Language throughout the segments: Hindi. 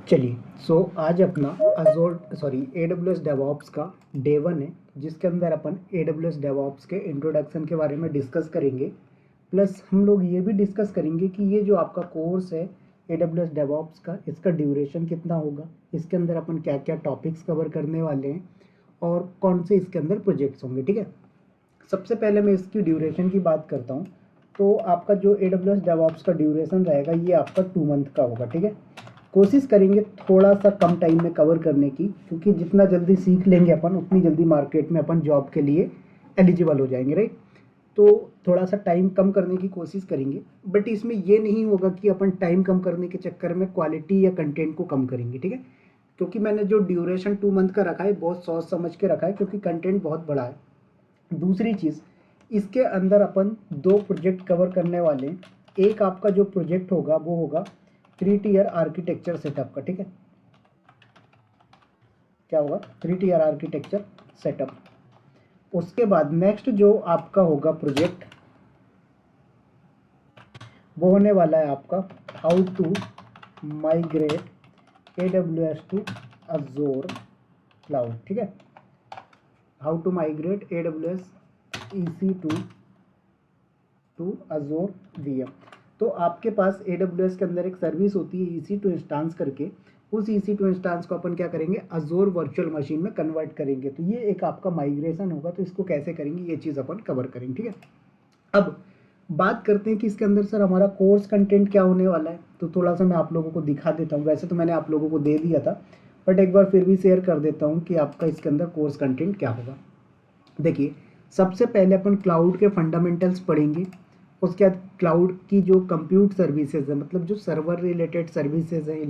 चलिए आज अपना AWS डेवऑप्स का डे 1 है, जिसके अंदर अपन AWS डेवऑप्स के इंट्रोडक्शन के बारे में डिस्कस करेंगे। प्लस हम लोग ये भी डिस्कस करेंगे कि ये जो आपका कोर्स है AWS डेवऑप्स का, इसका ड्यूरेशन कितना होगा, इसके अंदर अपन क्या क्या टॉपिक्स कवर करने वाले हैं और कौन से इसके अंदर प्रोजेक्ट्स होंगे। ठीक है, सबसे पहले मैं इसकी ड्यूरेशन की बात करता हूँ। तो आपका जो AWS डेवऑप्स का ड्यूरेशन रहेगा ये आपका 2 मंथ का होगा। ठीक है, कोशिश करेंगे थोड़ा सा कम टाइम में कवर करने की, क्योंकि जितना जल्दी सीख लेंगे अपन उतनी जल्दी मार्केट में अपन जॉब के लिए एलिजिबल हो जाएंगे, राइट। तो थोड़ा सा टाइम कम करने की कोशिश करेंगे, बट इसमें ये नहीं होगा कि अपन टाइम कम करने के चक्कर में क्वालिटी या कंटेंट को कम करेंगे। ठीक है, क्योंकि मैंने जो ड्यूरेशन 2 मंथ का रखा है बहुत सोच समझ के रखा है, क्योंकि कंटेंट बहुत बड़ा है। दूसरी चीज़, इसके अंदर अपन 2 प्रोजेक्ट कवर करने वाले हैं। एक आपका जो प्रोजेक्ट होगा वो होगा 3 टियर आर्किटेक्चर सेटअप का। ठीक है, क्या होगा? 3 टियर आर्किटेक्चर सेटअप। उसके बाद नेक्स्ट जो आपका होगा प्रोजेक्ट वो होने वाला है आपका how to migrate AWS to Azure cloud. ठीक है, how to migrate AWS EC2 to Azure VM। तो आपके पास AWS के अंदर एक सर्विस होती है EC2 इंस्टांस करके, उस EC2 इंस्टांस को अपन क्या करेंगे, अज़ोर वर्चुअल मशीन में कन्वर्ट करेंगे। तो ये एक आपका माइग्रेशन होगा, तो इसको कैसे करेंगे ये चीज़ अपन कवर करेंगे। ठीक है, अब बात करते हैं कि इसके अंदर सर हमारा कोर्स कंटेंट क्या होने वाला है। तो थोड़ा सा मैं आप लोगों को दिखा देता हूँ, वैसे तो मैंने आप लोगों को दे दिया था, बट एक बार फिर भी शेयर कर देता हूँ कि आपका इसके अंदर कोर्स कंटेंट क्या होगा। देखिए, सबसे पहले अपन क्लाउड के फंडामेंटल्स पढ़ेंगे। उसके बाद क्लाउड की जो कंप्यूट सर्विसेज है, मतलब जो सर्वर रिलेटेड सर्विसेज हैं,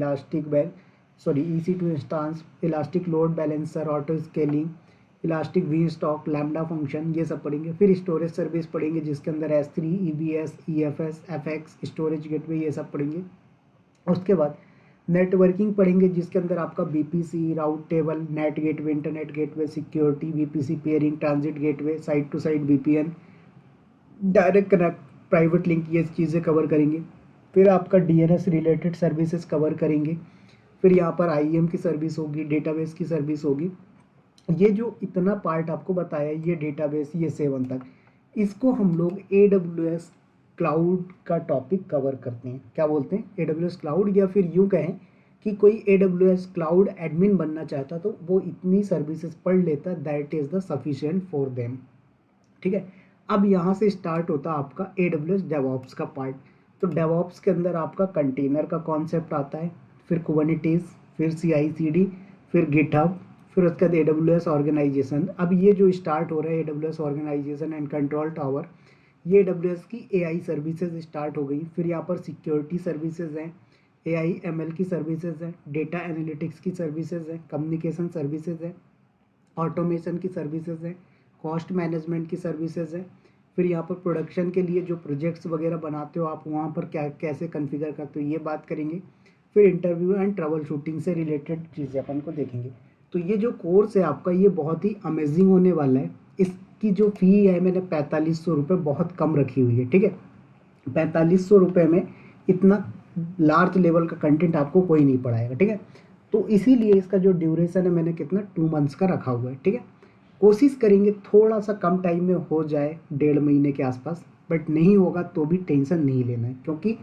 EC2 instance, elastic load balancer, auto scaling, elastic beanstalk, lambda function, ये सब पढ़ेंगे। फिर स्टोरेज सर्विस पढ़ेंगे जिसके अंदर S3, EBS, EFS, FX, storage gateway, ये सब पढ़ेंगे। उसके बाद नेटवर्किंग पढ़ेंगे जिसके अंदर आपका BPC, route table, NAT gateway, internet gateway, security, VPC peering, transit gateway, site to site VPN, direct connect, private link, ये चीज़ें कवर करेंगे। फिर आपका DNS रिलेटेड सर्विसेज कवर करेंगे। फिर यहाँ पर IAM की सर्विस होगी, डेटाबेस की सर्विस होगी। ये जो इतना पार्ट आपको बताया, ये डेटाबेस, ये 7 तक, इसको हम लोग AWS क्लाउड का टॉपिक कवर करते हैं। क्या बोलते हैं? AWS क्लाउड, या फिर यूँ कहें कि कोई AWS क्लाउड एडमिन बनना चाहता तो वो इतनी सर्विसेज पढ़ लेता, that is the sufficient for them. ठीक है, अब यहाँ से स्टार्ट होता आपका AWS डेवऑप्स का पार्ट। तो डेवऑप्स के अंदर आपका कंटेनर का कॉन्सेप्ट आता है, फिर कुबरनेटिस, फिर CI/CD, फिर गिटहब, फिर उसके बाद AWS ऑर्गेनाइजेशन। अब ये जो स्टार्ट हो रहा है AWS organization and control tower, ये AWS की AI सर्विसेज स्टार्ट हो गई। फिर यहाँ पर सिक्योरिटी सर्विसेज हैं, AI ML की सर्विसेज हैं, डेटा एनालिटिक्स की सर्विसेज हैं, कम्युनिकेशन सर्विसेज हैं, ऑटोमेशन की सर्विसेज हैं, कॉस्ट मैनेजमेंट की सर्विसेज हैं। फिर यहाँ पर प्रोडक्शन के लिए जो प्रोजेक्ट्स वगैरह बनाते हो आप, वहाँ पर क्या कैसे कॉन्फ़िगर करते हो, ये बात करेंगे। फिर इंटरव्यू एंड ट्रबल शूटिंग से रिलेटेड चीज़ें अपन को देखेंगे। तो ये जो कोर्स है आपका, ये बहुत ही अमेजिंग होने वाला है। इसकी जो फ़ी है मैंने 4500 रुपये बहुत कम रखी हुई है। ठीक है, 4500 रुपये में इतना लार्ज लेवल का कंटेंट आपको कोई नहीं पढ़ाएगा। ठीक है, तो इसीलिए इसका जो ड्यूरेशन है मैंने कितना 2 मंथ्स का रखा हुआ है। ठीक है, कोशिश करेंगे थोड़ा सा कम टाइम में हो जाए, 1.5 महीने के आसपास, बट नहीं होगा तो भी टेंशन नहीं लेना है, क्योंकि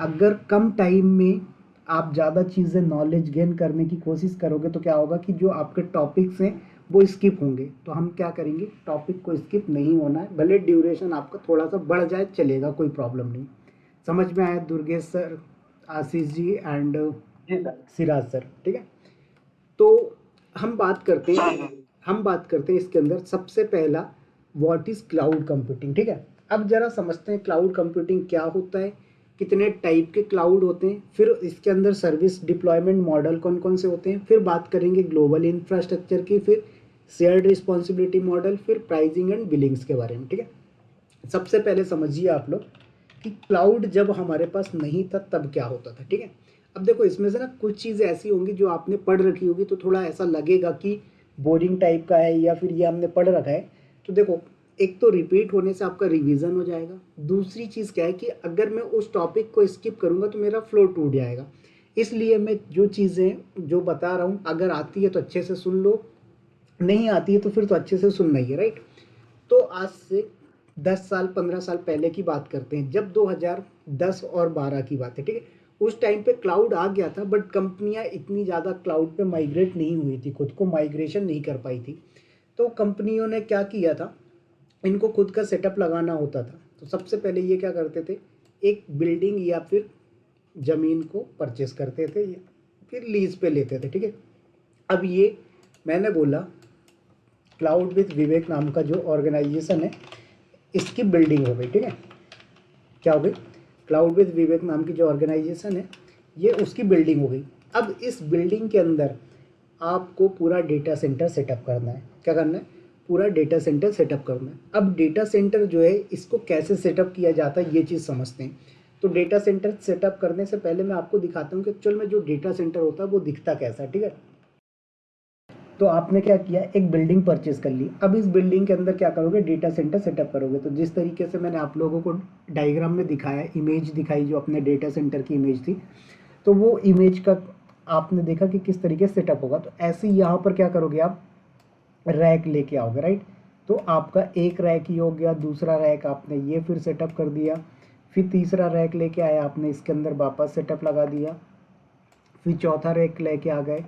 अगर कम टाइम में आप ज़्यादा चीज़ें नॉलेज गेन करने की कोशिश करोगे तो क्या होगा कि जो आपके टॉपिक्स हैं वो स्किप होंगे। तो हम क्या करेंगे, टॉपिक को स्किप नहीं होना है, भले ड्यूरेशन आपका थोड़ा सा बढ़ जाए चलेगा, कोई प्रॉब्लम नहीं। समझ में आया Durgesh sir, Ashish ji and Siraj sir? ठीक है, तो हम बात करते हैं इसके अंदर सबसे पहला, व्हाट इज़ क्लाउड कंप्यूटिंग। ठीक है, अब जरा समझते हैं क्लाउड कंप्यूटिंग क्या होता है, कितने टाइप के क्लाउड होते हैं, फिर इसके अंदर सर्विस डिप्लॉयमेंट मॉडल कौन कौन से होते हैं, फिर बात करेंगे ग्लोबल इंफ्रास्ट्रक्चर की, फिर शेयर्ड रिस्पॉन्सिबिलिटी मॉडल, फिर प्राइसिंग एंड बिलिंग्स के बारे में। ठीक है, सबसे पहले समझिए आप लोग कि क्लाउड जब हमारे पास नहीं था तब क्या होता था। ठीक है, अब देखो इसमें से ना कुछ चीज़ें ऐसी होंगी जो आपने पढ़ रखी होगी, तो थोड़ा ऐसा लगेगा कि बोरिंग टाइप का है या फिर ये हमने पढ़ रखा है। तो देखो, एक तो रिपीट होने से आपका रिवीजन हो जाएगा। दूसरी चीज़ क्या है कि अगर मैं उस टॉपिक को स्किप करूँगा तो मेरा फ्लो टूट जाएगा। इसलिए मैं जो चीज़ें जो बता रहा हूँ, अगर आती है तो अच्छे से सुन लो, नहीं आती है तो फिर तो अच्छे से सुनना ही है, राइट। तो आज से 10 साल 15 साल पहले की बात करते हैं, जब 2010 और 12 की बात है, ठीक है। उस टाइम पे क्लाउड आ गया था, बट कंपनियां इतनी ज़्यादा क्लाउड पे माइग्रेट नहीं हुई थी, खुद को माइग्रेशन नहीं कर पाई थी। तो कंपनियों ने क्या किया था, इनको खुद का सेटअप लगाना होता था। तो सबसे पहले ये क्या करते थे, एक बिल्डिंग या फिर ज़मीन को परचेस करते थे या फिर लीज पे लेते थे, ठीक है। अब ये मैंने बोला क्लाउड विद विवेक नाम का जो ऑर्गेनाइजेशन है, इसकी बिल्डिंग हो गई, ठीक है। क्या हो गई, क्लाउड विद विवेक नाम की जो ऑर्गेनाइजेशन है, ये उसकी बिल्डिंग हो गई। अब इस बिल्डिंग के अंदर आपको पूरा डेटा सेंटर सेटअप करना है। क्या करना है, पूरा डेटा सेंटर सेटअप करना है। अब डेटा सेंटर जो है, इसको कैसे सेटअप किया जाता है ये चीज़ समझते हैं। तो डेटा सेंटर सेटअप करने से पहले मैं आपको दिखाता हूँ कि एक्चुअल में जो डेटा सेंटर होता है वो दिखता कैसा है, ठीक है। तो आपने क्या किया, एक बिल्डिंग परचेज कर ली। अब इस बिल्डिंग के अंदर क्या करोगे, डेटा सेंटर सेटअप करोगे। तो जिस तरीके से मैंने आप लोगों को डायग्राम में दिखाया, इमेज दिखाई जो अपने डेटा सेंटर की इमेज थी, तो वो इमेज का आपने देखा कि किस तरीके से सेटअप होगा। तो ऐसे ही यहाँ पर क्या करोगे, आप रैक लेके आओगे, राइट। तो आपका एक रैक ही हो गया, दूसरा रैक आपने ये फिर सेटअप कर दिया, फिर तीसरा रैक लेके आया आपने, इसके अंदर वापस सेटअप लगा दिया, फिर चौथा रैक लेके आ गए।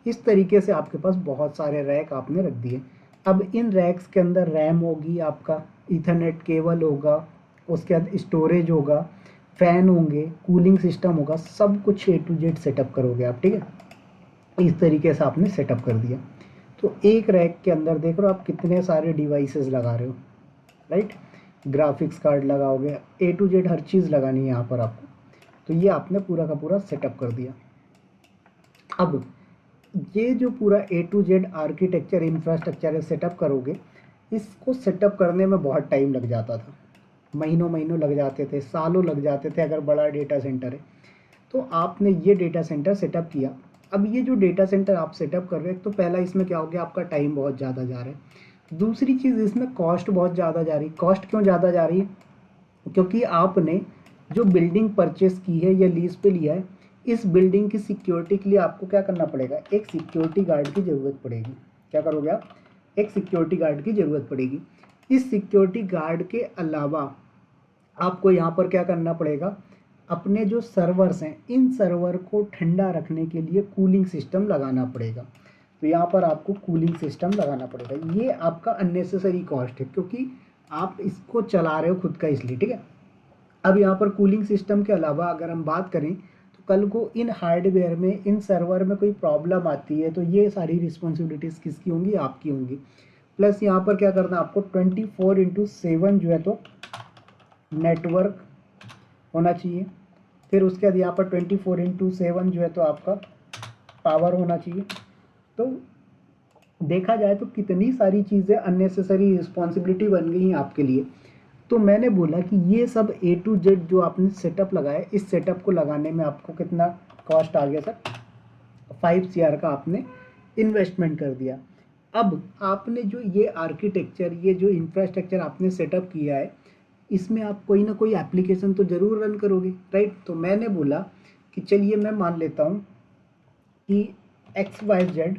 इस तरीके से आपके पास बहुत सारे रैक आपने रख दिए। अब इन रैक्स के अंदर रैम होगी, आपका ईथरनेट केबल होगा, उसके बाद स्टोरेज होगा, फैन होंगे, कूलिंग सिस्टम होगा, सब कुछ ए टू जेड सेटअप करोगे आप, ठीक है। इस तरीके से आपने सेटअप कर दिया। तो एक रैक के अंदर देख रहे हो आप कितने सारे डिवाइसेस लगा रहे हो, राइट। ग्राफिक्स कार्ड लगाओगे, ए टू जेड हर चीज़ लगानी है यहाँ पर आपको। तो ये आपने पूरा का पूरा सेटअप कर दिया। अब ये जो पूरा A to Z architecture infrastructure setup करोगे, इसको सेटअप करने में बहुत टाइम लग जाता था, महीनों महीनों लग जाते थे, सालों लग जाते थे अगर बड़ा डेटा सेंटर है। तो आपने ये डेटा सेंटर सेटअप किया। अब ये जो डेटा सेंटर आप सेटअप कर रहे हैं, तो पहला इसमें क्या हो गया, आपका टाइम बहुत ज़्यादा जा रहा है। दूसरी चीज़, इसमें कॉस्ट बहुत ज़्यादा जा रही है। कॉस्ट क्यों ज़्यादा जा रही है, क्योंकि आपने जो बिल्डिंग परचेस की है या लीज पे लिया है, इस बिल्डिंग की सिक्योरिटी के लिए आपको क्या करना पड़ेगा, एक सिक्योरिटी गार्ड की ज़रूरत पड़ेगी। क्या करोगे आप, एक सिक्योरिटी गार्ड की ज़रूरत पड़ेगी। इस सिक्योरिटी गार्ड के अलावा आपको यहाँ पर क्या करना पड़ेगा, अपने जो सर्वर्स हैं, इन सर्वर को ठंडा रखने के लिए कूलिंग सिस्टम लगाना पड़ेगा। तो यहाँ पर आपको कूलिंग सिस्टम लगाना पड़ेगा। ये आपका अननेसेसरी कॉस्ट है, क्योंकि आप इसको चला रहे हो खुद का, इसलिए, ठीक है। अब यहाँ पर कूलिंग सिस्टम के अलावा अगर हम बात करें, तो कल को इन हार्डवेयर में, इन सर्वर में कोई प्रॉब्लम आती है, तो ये सारी रिस्पॉन्सिबिलिटीज़ किसकी होंगी, आपकी होंगी। प्लस यहाँ पर क्या करना है आपको, 24/7 जो है तो नेटवर्क होना चाहिए। फिर उसके बाद यहाँ पर 24/7 जो है तो आपका पावर होना चाहिए। तो देखा जाए तो कितनी सारी चीज़ें अननेसेसरी रिस्पॉन्सिबिलिटी बन गई हैं आपके लिए। तो मैंने बोला कि ये सब ए टू जेड जो आपने सेटअप लगाया, इस सेटअप को लगाने में आपको कितना कॉस्ट आ गया सर, 5 CR का आपने इन्वेस्टमेंट कर दिया। अब आपने जो ये आर्किटेक्चर, ये जो इंफ्रास्ट्रक्चर आपने सेटअप किया है, इसमें आप कोई ना कोई एप्लीकेशन तो ज़रूर रन करोगे, राइट। तो मैंने बोला कि चलिए मैं मान लेता हूँ कि XYZ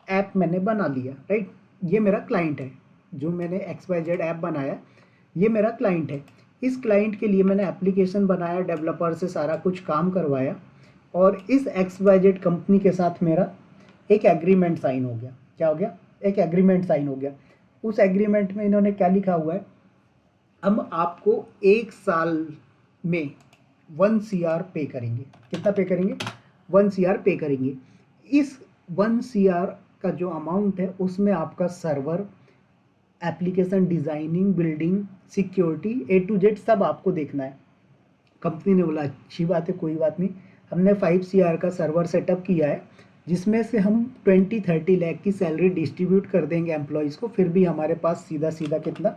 ऐप मैंने बना लिया, राइट। ये मेरा क्लाइंट है, जो मैंने XYZ ऐप बनाया, ये मेरा क्लाइंट है। इस क्लाइंट के लिए मैंने एप्लीकेशन बनाया, डेवलपर से सारा कुछ काम करवाया, और इस XYZ कंपनी के साथ मेरा एक एग्रीमेंट साइन हो गया। क्या हो गया, एक एग्रीमेंट साइन हो गया। उस एग्रीमेंट में इन्होंने क्या लिखा हुआ है, हम आपको 1 साल में 1 CR पे करेंगे। कितना पे करेंगे, 1 CR पे करेंगे। इस 1 CR का जो अमाउंट है, उसमें आपका server, application designing, building, security, A to Z सब आपको देखना है। कंपनी ने बोला अच्छी बात है, कोई बात नहीं। हमने 5 CR का सर्वर सेटअप किया है, जिसमें से हम 20-30 लाख की सैलरी डिस्ट्रीब्यूट कर देंगे एम्प्लॉयज़ को, फिर भी हमारे पास सीधा सीधा कितना,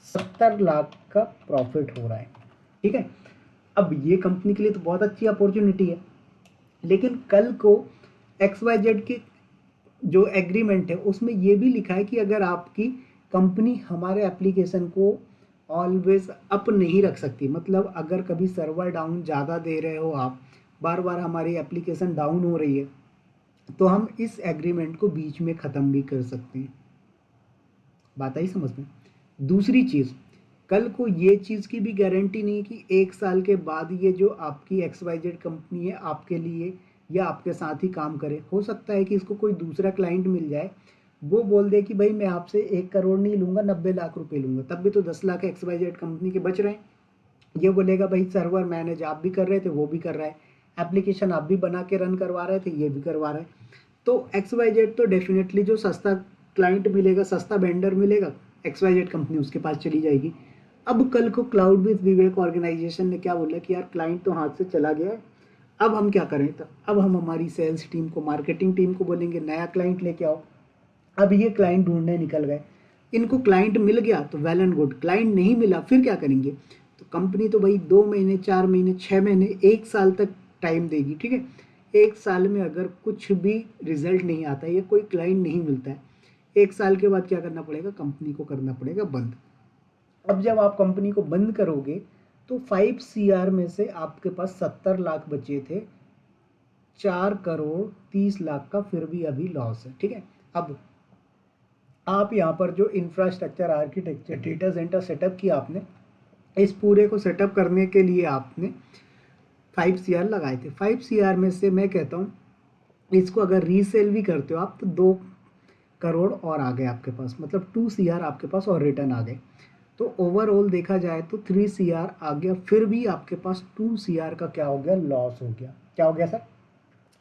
70 लाख का प्रॉफिट हो रहा है, ठीक है। अब ये कंपनी के लिए तो बहुत अच्छी अपॉर्चुनिटी है, लेकिन कल को XYZ की जो एग्रीमेंट है, उसमें ये भी लिखा है कि अगर आपकी कंपनी हमारे एप्लीकेशन को ऑलवेज अप नहीं रख सकती, मतलब अगर कभी सर्वर डाउन ज़्यादा दे रहे हो आप, बार बार हमारी एप्लीकेशन डाउन हो रही है, तो हम इस एग्रीमेंट को बीच में ख़त्म भी कर सकते हैं। बात आई समझ में। दूसरी चीज़, कल को ये चीज़ की भी गारंटी नहीं कि 1 साल के बाद ये जो आपकी XYZ कंपनी है आपके लिए या आपके साथ ही काम करे। हो सकता है कि इसको कोई दूसरा क्लाइंट मिल जाए, वो बोल दे कि भाई मैं आपसे 1 करोड़ नहीं लूँगा, 90 लाख रुपए लूँगा, तब भी तो 10 लाख XYZ कंपनी के बच रहे हैं। ये बोलेगा भाई सर्वर मैनेज आप भी कर रहे थे, वो भी कर रहा है, एप्लीकेशन आप भी बना के रन करवा रहे थे, ये भी करवा रहा है। तो XYZ तो डेफिनेटली जो सस्ता क्लाइंट मिलेगा, सस्ता वेंडर मिलेगा, XYZ कंपनी उसके पास चली जाएगी। अब कल को क्लाउड विद विवेक ऑर्गेनाइजेशन ने क्या बोला कि यार क्लाइंट तो हाथ से चला गया है, अब हम क्या करें? तो अब हम हमारी सेल्स टीम को, मार्केटिंग टीम को बोलेंगे नया क्लाइंट लेके आओ। अब ये क्लाइंट ढूंढने निकल गए, इनको क्लाइंट मिल गया तो वेल एंड गुड, क्लाइंट नहीं मिला फिर क्या करेंगे? तो कंपनी तो भाई 2 महीने, 4 महीने, 6 महीने, 1 साल तक टाइम देगी, ठीक है। 1 साल में अगर कुछ भी रिजल्ट नहीं आता है या कोई क्लाइंट नहीं मिलता है, 1 साल के बाद क्या करना पड़ेगा? कंपनी को करना पड़ेगा बंद। अब जब आप कंपनी को बंद करोगे तो 5 CR में से आपके पास 70 लाख बचे थे, 4 करोड़ 30 लाख का फिर भी अभी लॉस है, ठीक है। अब आप यहाँ पर जो infrastructure, architecture, data centre setup किया आपने, इस पूरे को सेटअप करने के लिए आपने 5 CR लगाए थे। 5 CR में से मैं कहता हूँ इसको अगर रीसेल भी करते हो आप तो 2 करोड़ और आ गए आपके पास, मतलब 2 CR आपके पास और रिटर्न आ गए। तो ओवरऑल देखा जाए तो 3 CR आ गया, फिर भी आपके पास 2 CR का क्या हो गया? लॉस हो गया। क्या हो गया सर?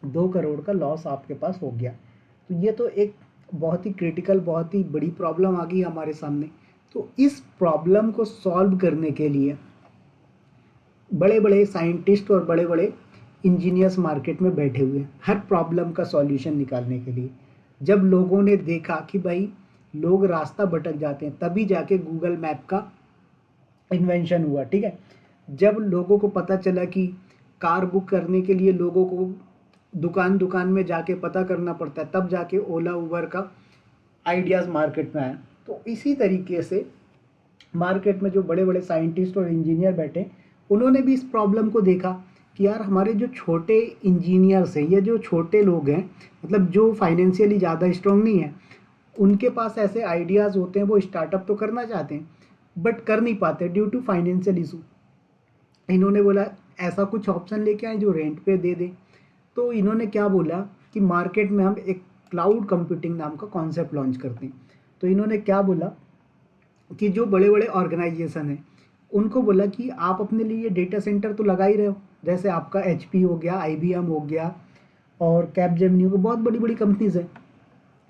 2 करोड़ का लॉस आपके पास हो गया। तो ये तो एक बहुत ही क्रिटिकल, बहुत ही बड़ी प्रॉब्लम आ गई हमारे सामने। तो इस प्रॉब्लम को सॉल्व करने के लिए बड़े बड़े साइंटिस्ट और बड़े बड़े इंजीनियर्स मार्केट में बैठे हुए हैं हर प्रॉब्लम का सॉल्यूशन निकालने के लिए। जब लोगों ने देखा कि भाई लोग रास्ता भटक जाते हैं, तभी जाके गूगल मैप का इन्वेंशन हुआ, ठीक है। जब लोगों को पता चला कि कार बुक करने के लिए लोगों को दुकान दुकान में जाके पता करना पड़ता है, तब जाके ओला उबर का आइडियाज़ मार्केट में आया। तो इसी तरीके से मार्केट में जो बड़े बड़े साइंटिस्ट और इंजीनियर बैठे, उन्होंने भी इस प्रॉब्लम को देखा कि यार हमारे जो छोटे इंजीनियर्स हैं या जो छोटे लोग हैं, मतलब जो फाइनेंशियली ज़्यादा स्ट्रॉन्ग नहीं है, उनके पास ऐसे आइडियाज़ होते हैं, वो स्टार्टअप तो करना चाहते हैं बट कर नहीं पाते ड्यू टू फाइनेंशियल इशू। इन्होंने बोला ऐसा कुछ ऑप्शन लेके आए जो रेंट पे दे दे। तो इन्होंने क्या बोला कि मार्केट में हम एक क्लाउड कंप्यूटिंग नाम का कॉन्सेप्ट लॉन्च करते हैं। तो इन्होंने क्या बोला कि जो बड़े बड़े ऑर्गेनाइजेशन हैं उनको बोला कि आप अपने लिए डेटा सेंटर तो लगा ही रहे हो, जैसे आपका HP हो गया, IBM हो गया और कैपजेमिनी हो गया, बहुत बड़ी बड़ी कंपनीज हैं,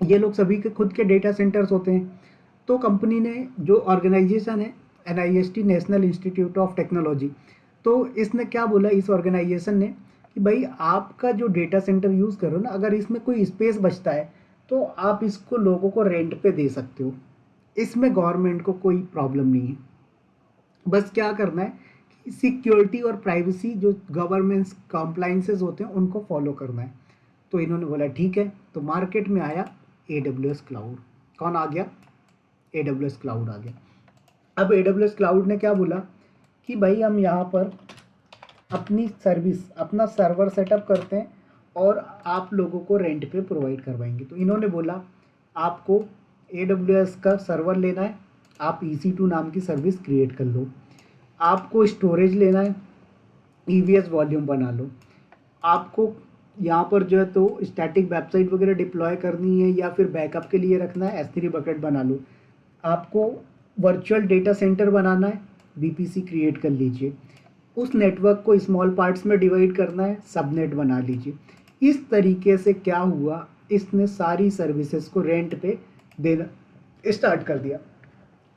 ये लोग सभी के खुद के डेटा सेंटर्स होते हैं। तो कंपनी ने, जो ऑर्गेनाइजेशन है NIST, national institute of technology, तो इसने क्या बोला इस ऑर्गेनाइजेशन ने कि भाई आपका जो डेटा सेंटर यूज़ करो ना, अगर इसमें कोई स्पेस बचता है तो आप इसको लोगों को रेंट पे दे सकते हो, इसमें गवर्नमेंट को कोई प्रॉब्लम नहीं है। बस क्या करना है कि सिक्योरिटी और प्राइवेसी जो गवर्नमेंट्स कॉम्प्लाइंसेस होते हैं उनको फॉलो करना है। तो इन्होंने बोला ठीक है, तो मार्केट में आया AWS क्लाउड। कौन आ गया? AWS क्लाउड आ गया। अब AWS क्लाउड ने क्या बोला कि भाई हम यहाँ पर अपनी सर्विस, अपना सर्वर सेटअप करते हैं और आप लोगों को रेंट पे प्रोवाइड करवाएंगे। तो इन्होंने बोला आपको AWS का सर्वर लेना है, आप EC2 नाम की सर्विस क्रिएट कर लो। आपको स्टोरेज लेना है, EVS वॉल्यूम बना लो। आपको यहाँ पर जो है तो स्टैटिक वेबसाइट वगैरह डिप्लॉय करनी है या फिर बैकअप के लिए रखना है, S3 बकेट बना लो। आपको वर्चुअल डेटा सेंटर बनाना है, VPC क्रिएट कर लीजिए। उस नेटवर्क को स्मॉल पार्ट्स में डिवाइड करना है, सबनेट बना लीजिए। इस तरीके से क्या हुआ, इसने सारी सर्विसेज को रेंट पे देना स्टार्ट कर दिया।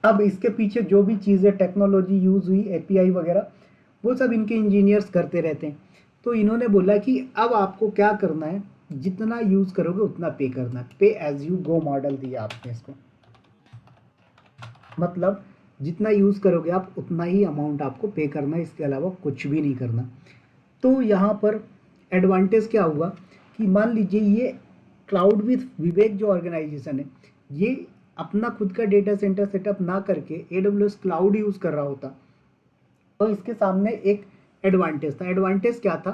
अब इसके पीछे जो भी चीज़ें टेक्नोलॉजी यूज़ हुई, API वगैरह, वो सब इनके इंजीनियर्स करते रहते हैं। तो इन्होंने बोला कि अब आपको क्या करना है, जितना यूज़ करोगे उतना पे करना है। पे एज यू गो मॉडल दिया आपने इसको, मतलब जितना यूज़ करोगे आप उतना ही अमाउंट आपको पे करना है, इसके अलावा कुछ भी नहीं करना। तो यहाँ पर एडवांटेज क्या हुआ कि मान लीजिए ये क्लाउड विद विवेक जो ऑर्गेनाइजेशन है, ये अपना खुद का डेटा सेंटर सेटअप ना करके AWS क्लाउड यूज़ कर रहा होता, तो इसके सामने एक एडवांटेज था। एडवांटेज क्या था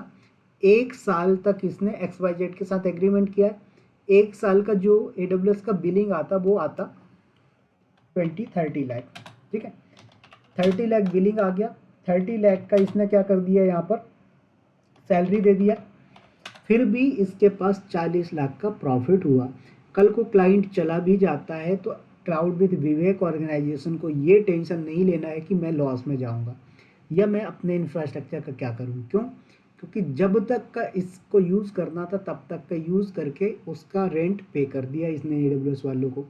1 साल तक इसने XYZ के साथ एग्रीमेंट किया है। 1 साल का जो AWS का बिलिंग आता वो आता 30 लाख, ठीक है। 30 लाख बिलिंग आ गया। 30 लाख का इसने क्या कर दिया, यहाँ पर सैलरी दे दिया। फिर भी इसके पास 40 लाख का प्रॉफिट हुआ। कल को क्लाइंट चला भी जाता है तो क्लाउड विद विवेक ऑर्गेनाइजेशन को ये टेंशन नहीं लेना है कि मैं लॉस में जाऊंगा या मैं अपने इंफ्रास्ट्रक्चर का क्या करूं। क्यों? क्योंकि जब तक का इसको यूज़ करना था तब तक का यूज़ करके उसका रेंट पे कर दिया इसने AWS वालों को।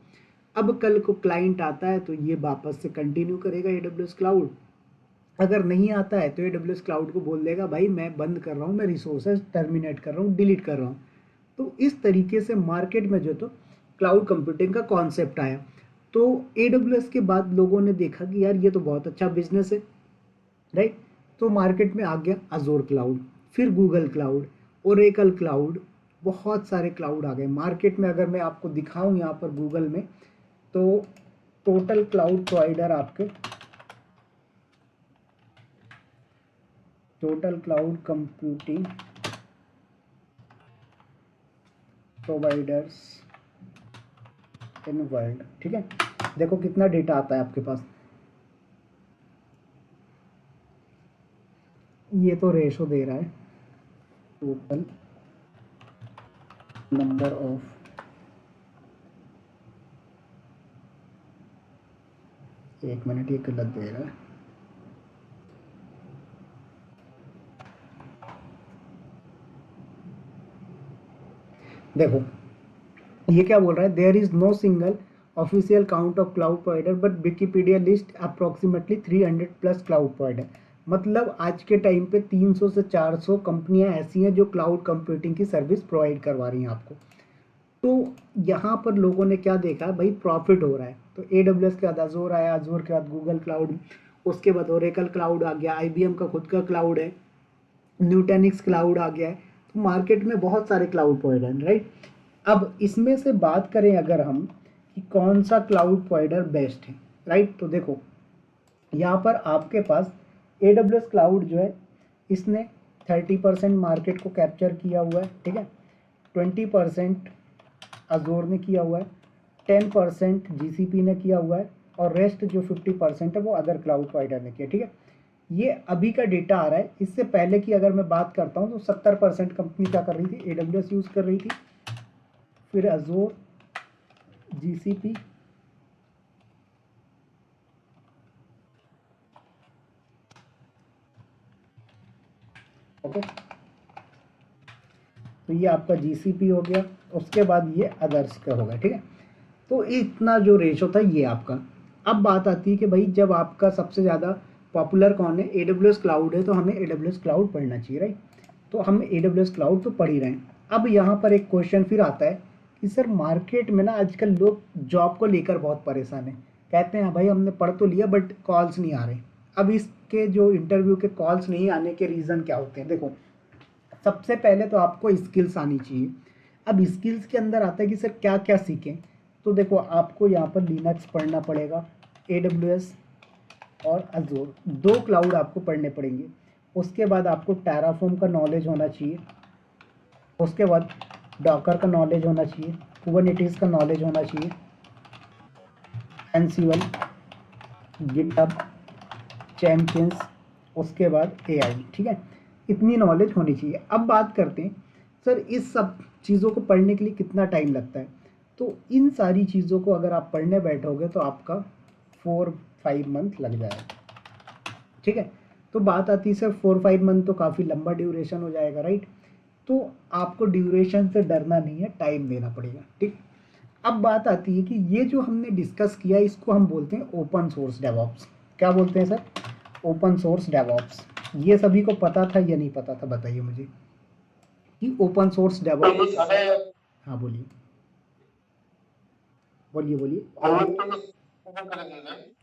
अब कल को क्लाइंट आता है तो ये वापस से कंटिन्यू करेगा AWS क्लाउड। अगर नहीं आता है तो AWS क्लाउड को बोल देगा भाई मैं बंद कर रहा हूँ, मैं रिसोर्सेज टर्मिनेट कर रहा हूँ, डिलीट कर रहा हूँ। तो इस तरीके से मार्केट में जो तो क्लाउड कंप्यूटिंग का कॉन्सेप्ट आया। तो AWS के बाद लोगों ने देखा कि यार ये तो बहुत अच्छा बिजनेस है, राइट। तो मार्केट में आ गया अजोर क्लाउड, फिर गूगल क्लाउड, ओरेकल क्लाउड, बहुत सारे क्लाउड आ गए मार्केट में। अगर मैं आपको दिखाऊं यहाँ पर गूगल में तो टोटल क्लाउड प्रोवाइडर आपके, total cloud computing providers in world, ठीक है। देखो कितना डेटा आता है आपके पास। ये तो रेशो दे रहा है टोटल नंबर ऑफ, एक मिनट ये गलत दे रहा है। देखो ये क्या बोल रहा है, there is no single official count of cloud provider but Wikipedia list approximately 300 plus cloud provider. मतलब आज के टाइम पे 300 से 400 कंपनियां ऐसी हैं जो क्लाउड कंप्यूटिंग की सर्विस प्रोवाइड करवा रही हैं आपको। तो यहाँ पर लोगों ने क्या देखा, भाई प्रॉफिट हो रहा है तो AWS के बाद अजोर आया, अजोर के बाद गूगल क्लाउड, उसके बाद ओरेकल क्लाउड आ गया, IBM का खुद का क्लाउड है, न्यूटेनिक्स क्लाउड आ गया है। तो मार्केट में बहुत सारे क्लाउड प्रोवाइडर हैं, राइट। अब इसमें से बात करें अगर हम कि कौन सा क्लाउड प्रोवाइडर बेस्ट है, राइट। तो देखो यहाँ पर आपके पास AWS क्लाउड जो है इसने 30% मार्केट को कैप्चर किया हुआ है, ठीक है। 20% अजोर ने किया हुआ है, 10% GCP ने किया हुआ है और रेस्ट जो 50% है वो अदर क्लाउड प्रोवाइडर ने किया, ठीक है। ये अभी का डेटा आ रहा है। इससे पहले की अगर मैं बात करता हूँ तो 70% कंपनी क्या कर रही थी, AWS यूज़ कर रही थी, फिर अजोर, GCP, ओके। तो ये आपका GCP हो गया, उसके बाद ये अदर्स का होगा, ठीक है। तो इतना जो रेशो था ये आपका। अब बात आती है कि भाई जब आपका सबसे ज़्यादा पॉपुलर कौन है, AWS क्लाउड है, तो हमें AWS क्लाउड पढ़ना चाहिए, राइट। तो हम AWS क्लाउड तो पढ़ ही रहे हैं। अब यहाँ पर एक क्वेश्चन फिर आता है कि सर मार्केट में ना आजकल लोग जॉब को लेकर बहुत परेशान हैं। कहते हैं भाई हमने पढ़ तो लिया बट कॉल्स नहीं आ रहे। अब इसके जो इंटरव्यू के कॉल्स नहीं आने के रीज़न क्या होते हैं, देखो सबसे पहले तो आपको स्किल्स आनी चाहिए। अब स्किल्स के अंदर आता है कि सर क्या क्या सीखें। तो देखो आपको यहाँ पर लिनक्स पढ़ना पड़ेगा, AWS और अजोर, दो क्लाउड आपको पढ़ने पड़ेंगे। उसके बाद आपको टेराफॉर्म का नॉलेज होना चाहिए, उसके बाद डॉकर का नॉलेज होना चाहिए, कुबरनेटिस का नॉलेज होना चाहिए, एनसिबल, गिटहब, चैम्पियंस, उसके बाद AI, ठीक है। इतनी नॉलेज होनी चाहिए। अब बात करते हैं सर इस सब चीज़ों को पढ़ने के लिए कितना टाइम लगता है। तो इन सारी चीज़ों को अगर आप पढ़ने बैठोगे तो आपका 4-5 मंथ लग जाएगा, ठीक है। तो बात आती है सर 4-5 मंथ तो काफ़ी लंबा ड्यूरेशन हो जाएगा, राइट। तो आपको ड्यूरेशन से डरना नहीं है, टाइम देना पड़ेगा, ठीक। अब बात आती है कि ये जो हमने डिस्कस किया इसको हम बोलते हैं ओपन सोर्स डेवऑप्स। क्या बोलते हैं सर? Open source DevOps. ये सभी को पता था या नहीं पता था, बताइए मुझे कि ओपन सोर्स डेवऑप्स। हाँ बोलिए बोलिए बोलिए।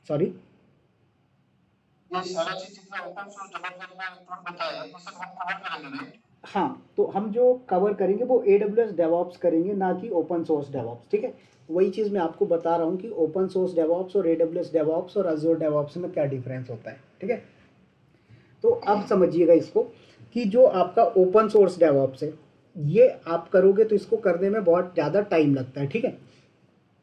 सॉरी, हाँ तो हम जो कवर करेंगे वो AWS डेवऑप्स करेंगे, ना कि ओपन सोर्स डेवऑप्स, ठीक है। वही चीज़ मैं आपको बता रहा हूँ कि ओपन सोर्स डेवऑप्स और AWS डेवऑप्स और अज़ूर डेवऑप्स में क्या डिफरेंस होता है, ठीक है। तो अब समझिएगा इसको कि जो आपका ओपन सोर्स डेवऑप्स है ये आप करोगे तो इसको करने में बहुत ज़्यादा टाइम लगता है, ठीक है।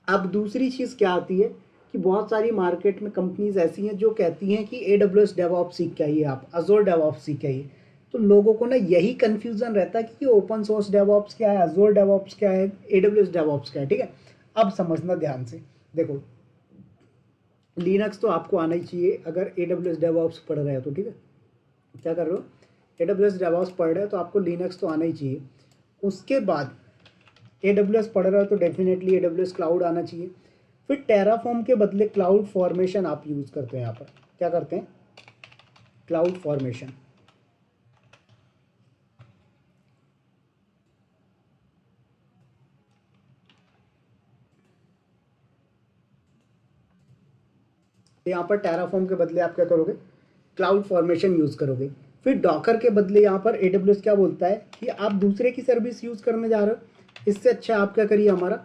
अब दूसरी चीज़ क्या आती है कि बहुत सारी मार्केट में कंपनीज ऐसी हैं जो कहती हैं कि AWS डेवऑप्स सीख के आइए, आप अजोर डेवऑप्स सीख के आइए। तो लोगों को ना यही कन्फ्यूज़न रहता है कि ओपन सोर्स डेवऑप्स क्या है, अजोर डेवऑप्स क्या है, AWS डेवऑप्स क्या है, ठीक है। अब समझना ध्यान से, देखो लिनक्स तो आपको आना ही चाहिए अगर AWS डेवऑप्स पढ़ रहे हो तो, ठीक है। क्या कर रहे हो, AWS डेवऑप्स पढ़ रहे हो तो आपको लिनक्स तो आना ही चाहिए। उसके बाद AWS पढ़ रहे हो तो डेफिनेटली AWS क्लाउड आना चाहिए। फिर टेराफॉर्म के बदले क्लाउड फॉर्मेशन आप यूज़ करते हैं। यहाँ पर क्या करते हैं, क्लाउड फॉर्मेशन। यहाँ पर टेराफॉर्म के बदले आप क्या करोगे, क्लाउड फॉर्मेशन यूज़ करोगे। फिर डॉकर के बदले यहाँ पर AWS क्या बोलता है कि आप दूसरे की सर्विस यूज़ करने जा रहे हो, इससे अच्छा आप क्या करिए, हमारा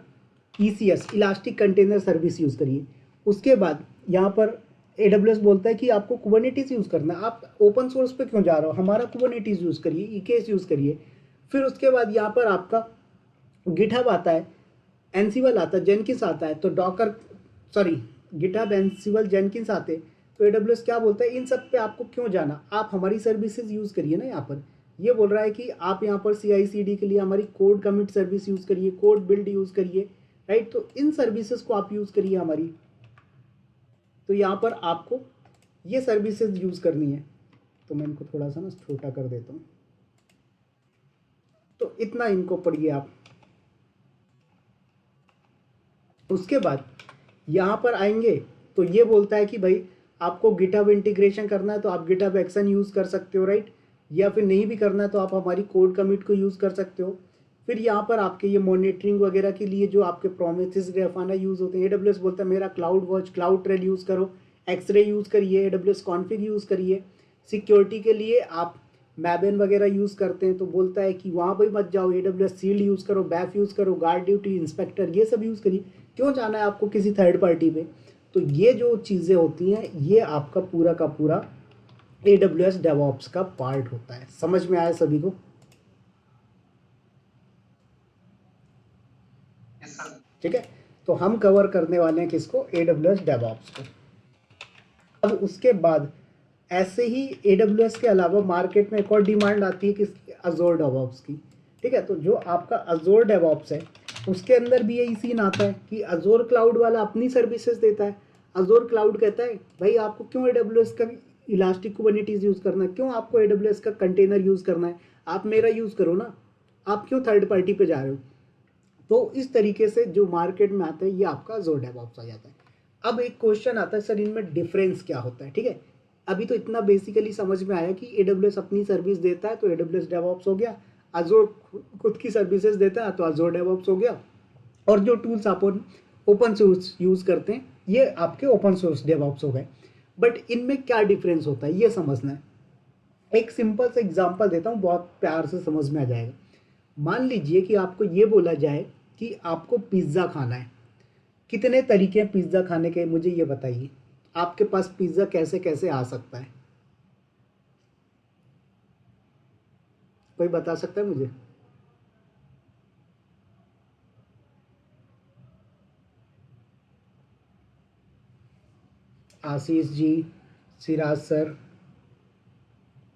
ECS elastic container service use करिए। उसके बाद यहाँ पर AWS बोलता है कि आपको कुबरनेटिस यूज़ करना है, आप ओपन सोर्स पे क्यों जा रहे हो, हमारा कुबरनेटिस यूज़ करिए, EKS यूज़ करिए। फिर उसके बाद यहाँ पर आपका गिटहब आता है, एनसिबल आता है, जेनकिंस आता है, तो डॉकर सॉरी गिटहब एनसिबल जेनकिंस आते, तो AWS क्या बोलता है, इन सब पे आपको क्यों जाना, आप हमारी सर्विसेज यूज़ करिए ना। यहाँ पर ये बोल रहा है कि आप यहाँ पर CI/CD के लिए हमारी कोड कमिट सर्विस यूज़ करिए, कोड बिल्ड यूज़ करिए, राइट। तो इन सर्विसेज को आप यूज़ करिए हमारी। तो यहाँ पर आपको ये सर्विसेज यूज़ करनी है। तो मैं इनको थोड़ा सा ना छोटा कर देता हूँ, तो इतना इनको पढ़िए आप। उसके बाद यहाँ पर आएंगे तो ये बोलता है कि भाई आपको गिटहब इंटीग्रेशन करना है तो आप गिटहब एक्शन यूज़ कर सकते हो, राइट। या फिर नहीं भी करना है तो आप हमारी कोड कमिट को यूज़ कर सकते हो। फिर यहाँ पर आपके ये मॉनिटरिंग वगैरह के लिए जो आपके प्रोमिसेस ग्राफाना यूज़ होते हैं, AWS बोलता है मेरा cloud watch, cloud trail use करो, एक्सरे यूज़ करिए, AWS कॉन्फ़िग यूज़ करिए। सिक्योरिटी के लिए आप मैबेन वगैरह यूज़ करते हैं तो बोलता है कि वहाँ पर मत जाओ, AWS शील्ड यूज़ करो, बैफ यूज़ करो, गार्ड ड्यूटी, इंस्पेक्टर, ये सब यूज़ करिए। क्यों जाना है आपको किसी थर्ड पार्टी पे। तो ये जो चीज़ें होती हैं ये आपका पूरा का पूरा AWS डेवऑप्स का पार्ट होता है। समझ में आया सभी को? ठीक है, तो हम कवर करने वाले हैं किसको, AWS डेवऑप्स को। अब उसके बाद ऐसे ही AWS के अलावा मार्केट में एक और डिमांड आती है किसकी, अजोर डेवऑप्स की। ठीक है, तो जो आपका अजोर डेवऑप्स है उसके अंदर भी यही सीन आता है कि अजोर क्लाउड वाला अपनी सर्विसेज देता है। अजोर क्लाउड कहता है भाई आपको क्यों AWS का इलास्टिक कुबरनेटिस यूज़ करना है, क्यों आपको AWS का कंटेनर यूज़ करना है, आप मेरा यूज़ करो ना, आप क्यों थर्ड पार्टी पे जा रहे हो। तो इस तरीके से जो मार्केट में आता है ये आपका अजोर डेवऑप्स आ जाता है। अब एक क्वेश्चन आता है सर इनमें डिफरेंस क्या होता है। ठीक है, अभी तो इतना बेसिकली समझ में आया कि AWS अपनी सर्विस देता है तो AWS डेवऑप्स हो गया, अजोर खुद की सर्विसेज देता है तो अजोर डेवऑप्स हो गया, और जो टूल्स आप ओपन सोर्स यूज़ करते हैं ये आपके ओपन सोर्स डेवऑप्स हो गए। बट इनमें क्या डिफरेंस होता है ये समझना है। एक सिंपल सा एग्जांपल देता हूँ, बहुत प्यार से समझ में आ जाएगा। मान लीजिए कि आपको ये बोला जाए कि आपको पिज़्ज़ा खाना है। कितने तरीके हैं पिज़्ज़ा खाने के, मुझे ये बताइए, आपके पास पिज़्ज़ा कैसे कैसे आ सकता है, कोई बता सकता है मुझे? आशीष जी, सिराज सर,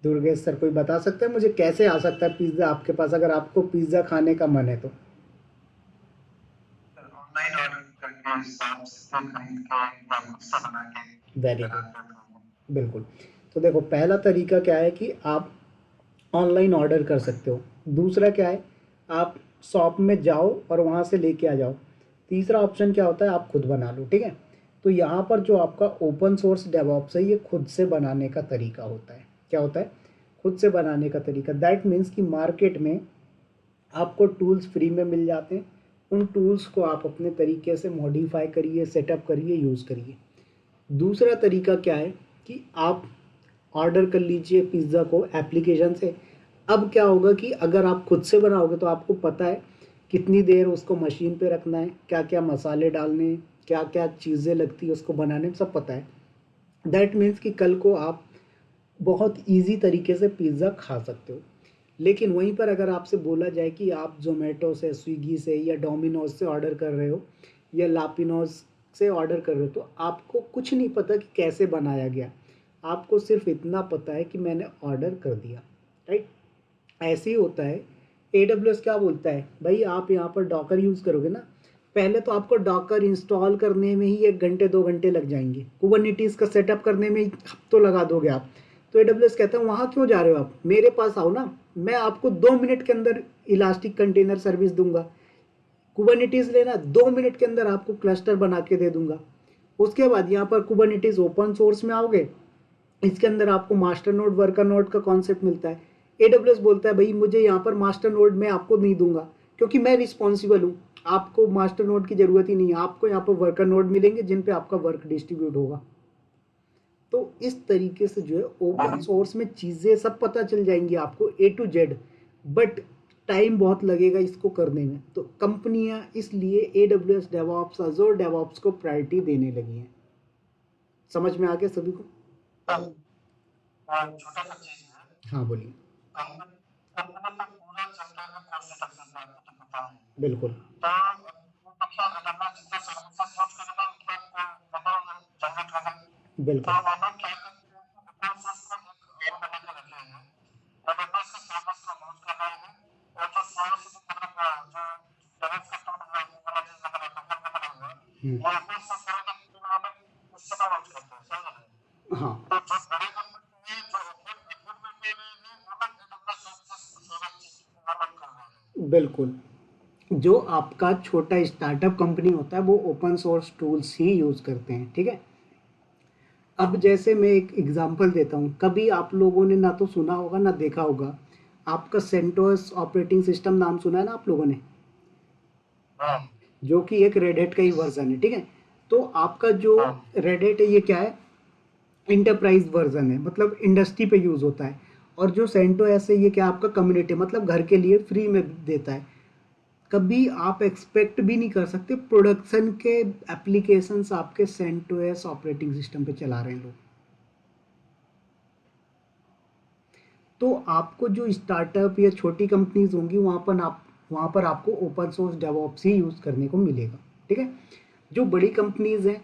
दुर्गेश सर, कोई बता सकता है मुझे कैसे आ सकता है पिज़्ज़ा आपके पास, अगर आपको पिज़्ज़ा खाने का मन है तो? ऑनलाइन ऑर्डर करके हिसाब से खरीद के सब बना के। वेरी गुड, बिल्कुल। तो देखो पहला तरीका क्या है कि आप ऑनलाइन ऑर्डर कर सकते हो। दूसरा क्या है, आप शॉप में जाओ और वहाँ से लेके आ जाओ। तीसरा ऑप्शन क्या होता है, आप खुद बना लो। ठीक है, तो यहाँ पर जो आपका ओपन सोर्स डेवऑप्स है ये खुद से बनाने का तरीका होता है। क्या होता है, खुद से बनाने का तरीका। दैट मीन्स कि मार्केट में आपको टूल्स फ्री में मिल जाते हैं, उन टूल्स को आप अपने तरीके से मॉडिफाई करिए, सेटअप करिए, यूज़ करिए। दूसरा तरीका क्या है कि आप ऑर्डर कर लीजिए पिज़्ज़ा को एप्लीकेशन से। अब क्या होगा कि अगर आप खुद से बनाओगे तो आपको पता है कितनी देर उसको मशीन पे रखना है, क्या क्या मसाले डालने हैं, क्या क्या चीज़ें लगती है उसको बनाने में, सब पता है। दैट मीन्स कि कल को आप बहुत ईजी तरीके से पिज़्ज़ा खा सकते हो। लेकिन वहीं पर अगर आपसे बोला जाए कि आप ज़ोमैटो से, स्विगी से या डोमिनोज से ऑर्डर कर रहे हो या लापिनोज से ऑर्डर कर रहे हो, तो आपको कुछ नहीं पता कि कैसे बनाया गया, आपको सिर्फ इतना पता है कि मैंने ऑर्डर कर दिया, राइट। ऐसे ही होता है। AWS क्या बोलता है, भाई आप यहाँ पर डॉकर यूज़ करोगे ना, पहले तो आपको डॉकर इंस्टॉल करने में ही 1 घंटे 2 घंटे लग जाएंगे, कुबरनेटिस का सेटअप करने में ही हफ्तों लगा दोगे आप। तो AWS कहता है वहाँ क्यों जा रहे हो आप, मेरे पास आओ ना, मैं आपको 2 मिनट के अंदर इलास्टिक कंटेनर सर्विस दूंगा। कुबरनेटिस लेना, 2 मिनट के अंदर आपको क्लस्टर बना के दे दूंगा। उसके बाद यहाँ पर कुबरनेटिस ओपन सोर्स में आओगे, इसके अंदर आपको मास्टर नोड वर्कर नोड का कॉन्सेप्ट मिलता है। AWS बोलता है भाई मुझे यहाँ पर मास्टर नोड मैं आपको नहीं दूंगा, क्योंकि मैं रिस्पॉन्सिबल हूँ, आपको मास्टर नोड की जरूरत ही नहीं है, आपको यहाँ पर वर्कर नोड मिलेंगे जिन पे आपका वर्क डिस्ट्रीब्यूट होगा। तो इस तरीके से जो है ओपन सोर्स में चीज़ें सब पता चल जाएंगी आपको A to Z, but time बहुत लगेगा इसको करने में। तो कंपनियां इसलिए AWS डेवऑप्स, अज़ोर डेवऑप्स को प्रायोरिटी देने लगी हैं। समझ में आ गया सभी को? छोटा सा चीज है। हाँ बोलिए। बिल्कुल। बिल्कुल। हम्म। हाँ बिल्कुल। जो आपका छोटा स्टार्टअप कंपनी होता है वो ओपन सोर्स टूल्स ही यूज़ करते हैं, ठीक है। अब जैसे मैं एक एग्जांपल देता हूँ, कभी आप लोगों ने ना तो सुना होगा ना देखा होगा, आपका सेंटोस ऑपरेटिंग सिस्टम नाम सुना है ना आप लोगों ने, जो कि एक रेड हैट का ही वर्जन है, ठीक है। तो आपका जो रेड हैट है ये क्या है, इंटरप्राइज वर्जन है, मतलब इंडस्ट्री पे यूज़ होता है। और जो सेंटोस है ये क्या, आपका कम्युनिटी, मतलब घर के लिए फ्री में देता है। कभी आप एक्सपेक्ट भी नहीं कर सकते प्रोडक्शन के एप्लीकेशंस आपके सेंटोस ऑपरेटिंग सिस्टम पे चला रहे हैं लोग। तो आपको जो स्टार्टअप या छोटी कंपनीज होंगी वहाँ पर आपको ओपन सोर्स डेवऑप्स ही यूज़ करने को मिलेगा, ठीक है। जो बड़ी कंपनीज हैं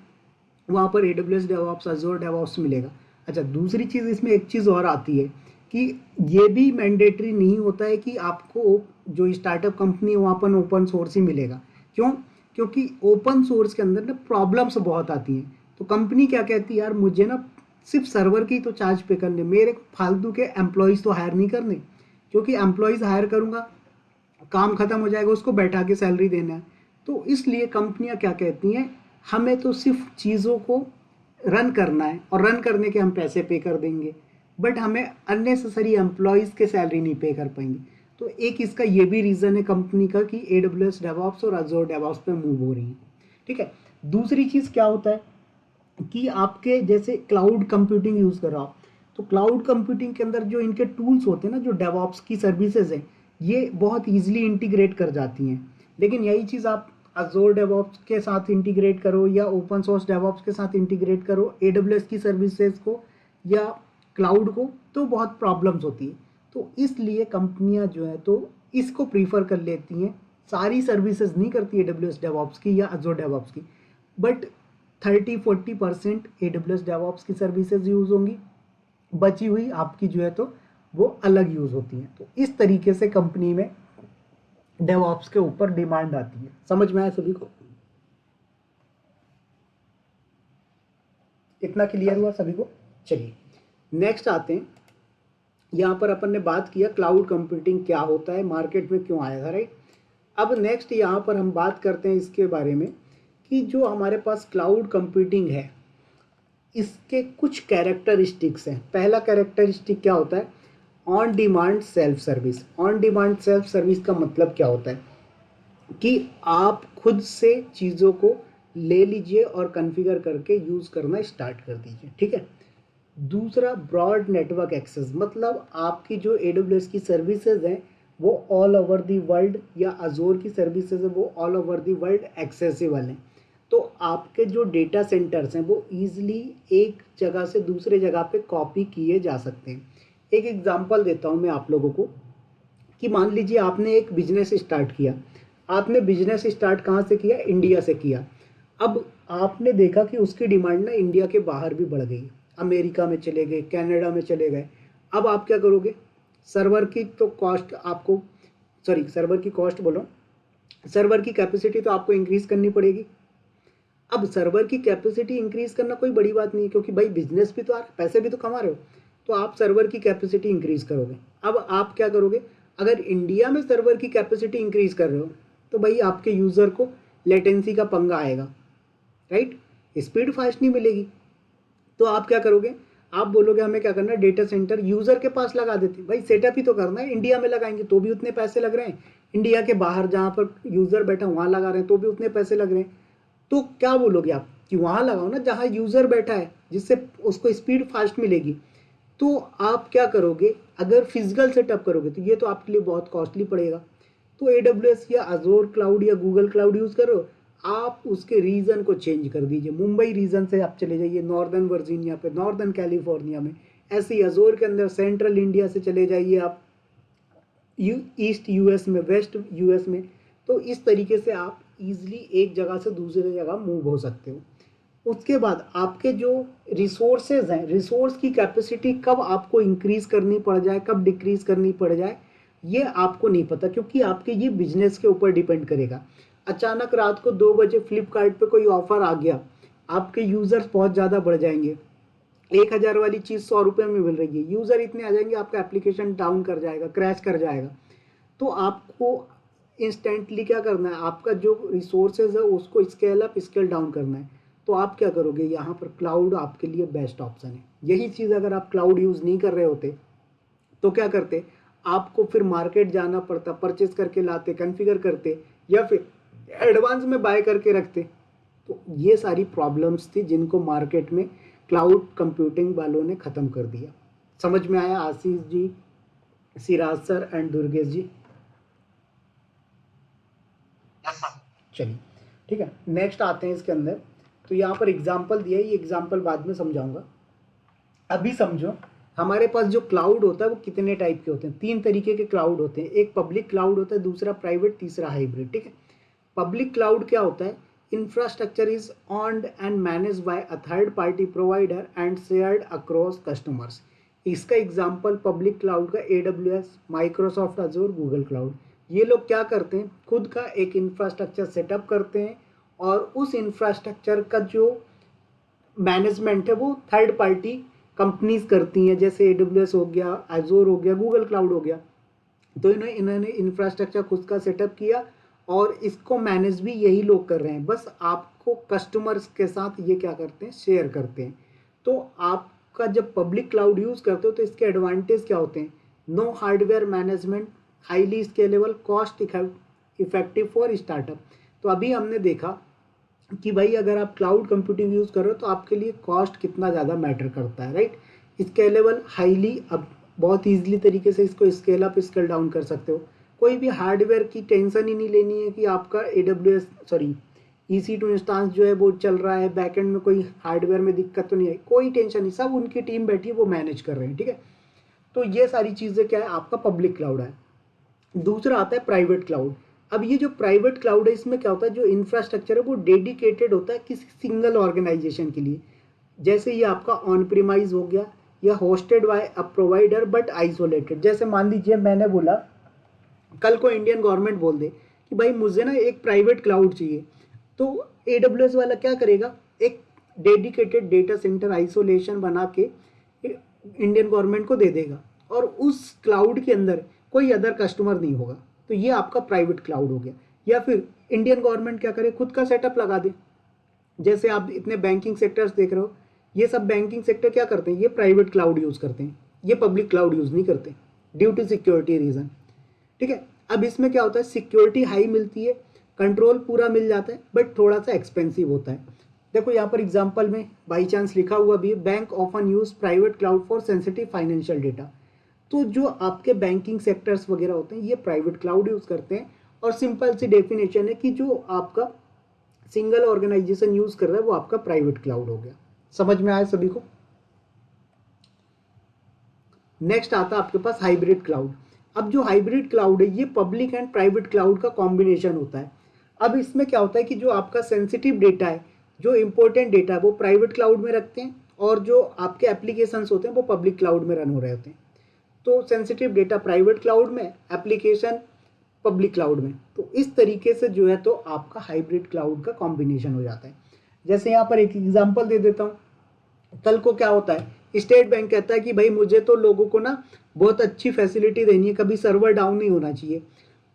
वहाँ पर AWS डेवऑप्स, अज़ोर डेवऑप्स मिलेगा। अच्छा, दूसरी चीज़ इसमें एक चीज़ और आती है कि ये भी मैंडेटरी नहीं होता है कि आपको जो स्टार्टअप कंपनी है वहाँ पर ओपन सोर्स ही मिलेगा। क्यों? क्योंकि ओपन सोर्स के अंदर ना प्रॉब्लम्स बहुत आती हैं। तो कंपनी क्या कहती है, यार मुझे ना सिर्फ सर्वर की तो चार्ज पे करने, मेरे फालतू के एम्प्लॉयज़ तो हायर नहीं करने, क्योंकि एम्प्लॉयज़ हायर करूँगा काम खत्म हो जाएगा, उसको बैठा के सैलरी देना है। तो इसलिए कंपनियां क्या कहती हैं, हमें तो सिर्फ चीज़ों को रन करना है और रन करने के हम पैसे पे कर देंगे, बट हमें अननेसेसरी एम्प्लॉयज़ के सैलरी नहीं पे कर पाएंगे। तो एक इसका ये भी रीज़न है कंपनी का कि AWS डेवऑप्स और अज़ोर डेवऑप्स पे मूव हो रही हैं, ठीक है। दूसरी चीज़ क्या होता है कि आपके जैसे क्लाउड कंप्यूटिंग यूज़ कर रहा हो, तो क्लाउड कंप्यूटिंग के अंदर जो इनके टूल्स होते हैं ना, जो डेवऑप्स की सर्विसेज हैं, ये बहुत इजीली इंटीग्रेट कर जाती हैं। लेकिन यही चीज़ आप अज़ोर डेवऑप्स के साथ इंटीग्रेट करो या ओपन सोर्स डेवऑप्स के साथ इंटीग्रेट करो AWS की सर्विसेज को या क्लाउड को, तो बहुत प्रॉब्लम्स होती है। तो इसलिए कंपनियां जो है तो इसको प्रीफर कर लेती हैं, सारी सर्विसेज नहीं करती AWS डेवऑप्स की या अज़ोर डेवऑप्स की, बट 30-40% AWS डेवऑप्स की सर्विसेज यूज़ होंगी, बची हुई आपकी जो है तो वो अलग यूज़ होती हैं। तो इस तरीके से कंपनी में डेवऑप्स के ऊपर डिमांड आती है। समझ में आया सभी को? इतना क्लियर हुआ सभी को? चलिए नेक्स्ट आते हैं। यहाँ पर अपन ने बात किया क्लाउड कंप्यूटिंग क्या होता है, मार्केट में क्यों आया था, राइट। अब नेक्स्ट यहाँ पर हम बात करते हैं इसके बारे में कि जो हमारे पास क्लाउड कंप्यूटिंग है इसके कुछ कैरेक्टरिस्टिक्स हैं। पहला कैरेक्टरिस्टिक क्या होता है, on demand self service. On demand self service का मतलब क्या होता है कि आप खुद से चीज़ों को ले लीजिए और कॉन्फ़िगर करके यूज़ करना स्टार्ट कर दीजिए, ठीक है। दूसरा ब्रॉड नेटवर्क एक्सेस, मतलब आपकी जो AWS की सर्विसेज हैं वो ऑल ओवर दी वर्ल्ड, या अज़ोर की सर्विसेज है वो all over the world accessible हैं। तो आपके जो डेटा सेंटर्स हैं वो ईजिली एक जगह से दूसरे जगह पे कॉपी किए जा सकते हैं। एक एग्जांपल देता हूँ मैं आप लोगों को कि मान लीजिए आपने एक बिजनेस स्टार्ट किया। आपने बिजनेस स्टार्ट कहाँ से किया? इंडिया से किया। अब आपने देखा कि उसकी डिमांड ना इंडिया के बाहर भी बढ़ गई, अमेरिका में चले गए, कनाडा में चले गए। अब आप क्या करोगे? सर्वर की तो कॉस्ट आपको, सॉरी सर्वर की कॉस्ट बोलो, सर्वर की कैपेसिटी तो आपको इंक्रीज करनी पड़ेगी। अब सर्वर की कैपेसिटी इंक्रीज करना कोई बड़ी बात नहीं है, क्योंकि भाई बिजनेस भी तो आ रहा है, पैसे भी तो कमा रहे हो, तो आप सर्वर की कैपेसिटी इंक्रीज करोगे। अब आप क्या करोगे? अगर इंडिया में सर्वर की कैपेसिटी इंक्रीज कर रहे हो तो भाई आपके यूज़र को लेटेंसी का पंगा आएगा, राइट? स्पीड फास्ट नहीं मिलेगी। तो आप क्या करोगे? आप बोलोगे हमें क्या करना है, डेटा सेंटर यूज़र के पास लगा देते। भाई सेटअप ही तो करना है, इंडिया में लगाएंगे तो भी उतने पैसे लग रहे हैं, इंडिया के बाहर जहाँ पर यूज़र बैठा वहाँ लगा रहे हैं तो भी उतने पैसे लग रहे हैं। तो क्या बोलोगे आप कि वहाँ लगाओ ना जहाँ यूज़र बैठा है, जिससे उसको स्पीड फास्ट मिलेगी। तो आप क्या करोगे? अगर फिजिकल सेटअप करोगे तो ये तो आपके लिए बहुत कॉस्टली पड़ेगा। तो AWS या अजोर क्लाउड या गूगल क्लाउड यूज़ करो। आप उसके रीजन को चेंज कर दीजिए, मुंबई रीजन से आप चले जाइए नॉर्दर्न वर्जीनिया पे, नॉर्दर्न कैलिफोर्निया में। ऐसे ही अजोर के अंदर सेंट्रल इंडिया से चले जाइए आप ईस्ट यूएस में, वेस्ट यूएस में। तो इस तरीके से आप इजीली एक जगह से दूसरे जगह मूव हो सकते हो। उसके बाद आपके जो रिसोर्सेज हैं, रिसोर्स की कैपेसिटी कब आपको इंक्रीज करनी पड़ जाए, कब डिक्रीज करनी पड़ जाए, ये आपको नहीं पता, क्योंकि आपके ये बिजनेस के ऊपर डिपेंड करेगा। अचानक रात को 2 बजे फ्लिपकार्ट पे कोई ऑफर आ गया, आपके यूज़र्स बहुत ज़्यादा बढ़ जाएंगे। 1000 वाली चीज़ 100 रुपये में मिल रही है, यूज़र इतने आ जाएंगे, आपका एप्लीकेशन डाउन कर जाएगा, क्रैश कर जाएगा। तो आपको इंस्टेंटली क्या करना है? आपका जो रिसोर्सेज है उसको स्केल अप स्केल डाउन करना है। तो आप क्या करोगे? यहाँ पर क्लाउड आपके लिए बेस्ट ऑप्शन है। यही चीज़ अगर आप क्लाउड यूज़ नहीं कर रहे होते तो क्या करते? आपको फिर मार्केट जाना पड़ता, परचेज करके लाते, कॉन्फ़िगर करते, या फिर एडवांस में बाय करके रखते। तो ये सारी प्रॉब्लम्स थी जिनको मार्केट में क्लाउड कंप्यूटिंग वालों ने ख़त्म कर दिया। समझ में आया आशीष जी, सिराज सर एंड दुर्गेश जी? चलिए ठीक है, नेक्स्ट आते हैं इसके अंदर। तो यहाँ पर एग्जाम्पल दिया है, ये एग्जाम्पल बाद में समझाऊंगा। अभी समझो हमारे पास जो क्लाउड होता है वो कितने टाइप के होते हैं। 3 तरीके के क्लाउड होते हैं, एक पब्लिक क्लाउड होता है, दूसरा प्राइवेट, तीसरा हाइब्रिड। ठीक है, पब्लिक क्लाउड क्या होता है? Infrastructure is owned and manage by a third party provider and shared across customers. इसका एग्जाम्पल पब्लिक क्लाउड का AWS, Microsoft Azzur, Google cloud. ये लोग क्या करते हैं? खुद का एक इंफ्रास्ट्रक्चर सेटअप करते हैं और उस इंफ्रास्ट्रक्चर का जो मैनेजमेंट है वो थर्ड पार्टी कंपनीज करती हैं, जैसे AWS हो गया, अजूर हो गया, गूगल क्लाउड हो गया। तो इन्होंने इंफ्रास्ट्रक्चर खुद का सेटअप किया और इसको मैनेज भी यही लोग कर रहे हैं, बस आपको कस्टमर्स के साथ ये क्या करते हैं? शेयर करते हैं। तो आपका जब पब्लिक क्लाउड यूज़ करते हो तो इसके एडवांटेज क्या होते हैं? No hardware management, highly scalable, cost effective for startup. तो अभी हमने देखा कि भाई अगर आप क्लाउड कंप्यूटिंग यूज़ कर रहे हो तो आपके लिए कॉस्ट कितना ज़्यादा मैटर करता है, राइट? स्केलेबल, हाईली, अब बहुत ईजिली तरीके से इसको स्केल अप स्केल डाउन कर सकते हो। कोई भी हार्डवेयर की टेंशन ही नहीं लेनी है कि आपका EC2 इंस्टांस जो है वो चल रहा है, बैकएंड में कोई हार्डवेयर में दिक्कत तो नहीं है, कोई टेंशन नहीं, सब उनकी टीम बैठी है वो मैनेज कर रहे हैं। ठीक है, तो ये सारी चीज़ें क्या है? आपका पब्लिक क्लाउड है। दूसरा आता है प्राइवेट क्लाउड। अब ये जो प्राइवेट क्लाउड है इसमें क्या होता है? जो इंफ्रास्ट्रक्चर है वो डेडिकेटेड होता है किसी सिंगल ऑर्गेनाइजेशन के लिए। जैसे ये आपका ऑन प्रीमाइज हो गया या hosted by a provider but isolated. जैसे मान लीजिए मैंने बोला, कल को इंडियन गवर्नमेंट बोल दे कि भाई मुझे ना एक प्राइवेट क्लाउड चाहिए, तो AWS वाला क्या करेगा? एक डेडिकेटेड डेटा सेंटर आइसोलेशन बना के इंडियन गवर्नमेंट को दे देगा और उस क्लाउड के अंदर कोई अदर कस्टमर नहीं होगा। तो ये आपका प्राइवेट क्लाउड हो गया। या फिर इंडियन गवर्नमेंट क्या करे? खुद का सेटअप लगा दे। जैसे आप इतने बैंकिंग सेक्टर्स देख रहे हो, ये सब बैंकिंग सेक्टर क्या करते हैं? ये प्राइवेट क्लाउड यूज़ करते हैं, ये पब्लिक क्लाउड यूज़ नहीं करते ड्यू टू सिक्योरिटी रीज़न। ठीक है, अब इसमें क्या होता है? सिक्योरिटी हाई मिलती है, कंट्रोल पूरा मिल जाता है, बट थोड़ा सा एक्सपेंसिव होता है। देखो यहाँ पर एग्जांपल में बाई चांस लिखा हुआ भी है, bank often use private cloud for sensitive financial data. तो जो आपके बैंकिंग सेक्टर्स वगैरह होते हैं ये प्राइवेट क्लाउड यूज़ करते हैं। और सिंपल सी डेफिनेशन है कि जो आपका सिंगल ऑर्गेनाइजेशन यूज कर रहा है वो आपका प्राइवेट क्लाउड हो गया। समझ में आया सभी को? नेक्स्ट आता है आपके पास हाइब्रिड क्लाउड। अब जो हाइब्रिड क्लाउड है ये पब्लिक एंड प्राइवेट क्लाउड का कॉम्बिनेशन होता है। अब इसमें क्या होता है कि जो आपका सेंसिटिव डेटा है, जो इंपॉर्टेंट डेटा है वो प्राइवेट क्लाउड में रखते हैं और जो आपके एप्लीकेशंस होते हैं वो पब्लिक क्लाउड में रन हो रहे होते हैं। तो सेंसिटिव डेटा प्राइवेट क्लाउड में, एप्लीकेशन पब्लिक क्लाउड में। तो इस तरीके से जो है तो आपका हाइब्रिड क्लाउड का कॉम्बिनेशन हो जाता है। जैसे यहाँ पर एक एग्जांपल दे देता हूँ। कल को क्या होता है, स्टेट बैंक कहता है कि भाई मुझे तो लोगों को ना बहुत अच्छी फैसिलिटी देनी है, कभी सर्वर डाउन नहीं होना चाहिए।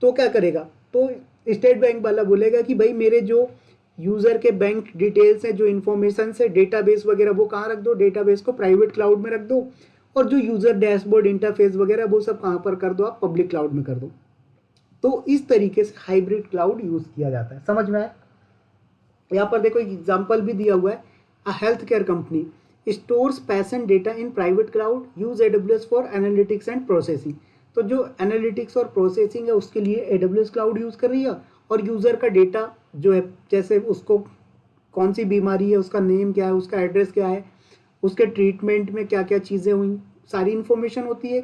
तो क्या करेगा, तो स्टेट बैंक वाला बोलेगा कि भाई मेरे जो यूजर के बैंक डिटेल्स हैं, जो इन्फॉर्मेशन है, डेटाबेस वगैरह वो कहाँ रख दो, डेटाबेस को प्राइवेट क्लाउड में रख दो, और जो यूजर डैशबोर्ड इंटरफेस वगैरह वो सब कहाँ पर कर दो, आप पब्लिक क्लाउड में कर दो। तो इस तरीके से हाइब्रिड क्लाउड यूज किया जाता है। समझ में आया? यहाँ पर देखो एक एग्जाम्पल भी दिया हुआ है। अ health care company stores patient data in private cloud, use AWS for analytics and processing. तो जो एनालिटिक्स और प्रोसेसिंग है उसके लिए AWS क्लाउड यूज कर रही है, और यूजर का डेटा जो है, जैसे उसको कौन सी बीमारी है, उसका नेम क्या है, उसका एड्रेस क्या है, उसके ट्रीटमेंट में क्या क्या चीज़ें हुई, सारी इन्फॉर्मेशन होती है।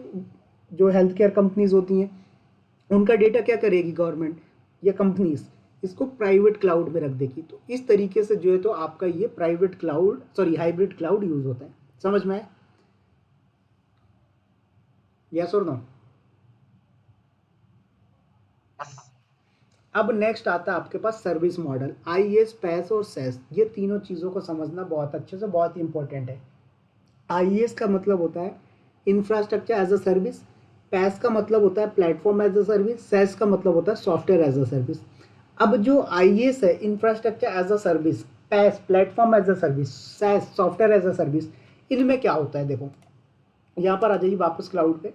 जो हेल्थ केयर कंपनीज होती हैं उनका डेटा क्या करेगी गवर्नमेंट या कंपनीज, इसको प्राइवेट क्लाउड में रख देगी। तो इस तरीके से जो है तो आपका ये private cloud, sorry hybrid cloud use होता है। समझ में आया? यस और नो? अब नेक्स्ट आता है आपके पास सर्विस मॉडल। IaaS, PaaS और SaaS, ये तीनों चीज़ों को समझना बहुत अच्छे से, बहुत ही इंपॉर्टेंट है। IaaS का मतलब होता है infrastructure as a service, PaaS का मतलब होता है platform as a service, SaaS का मतलब होता है सॉफ्टवेयर एज अ सर्विस। अब जो IaaS है, infrastructure as a service, PaaS platform as a service, SaaS software as a service, इनमें क्या होता है देखो, यहाँ पर आ जाइए वापस क्लाउड पे।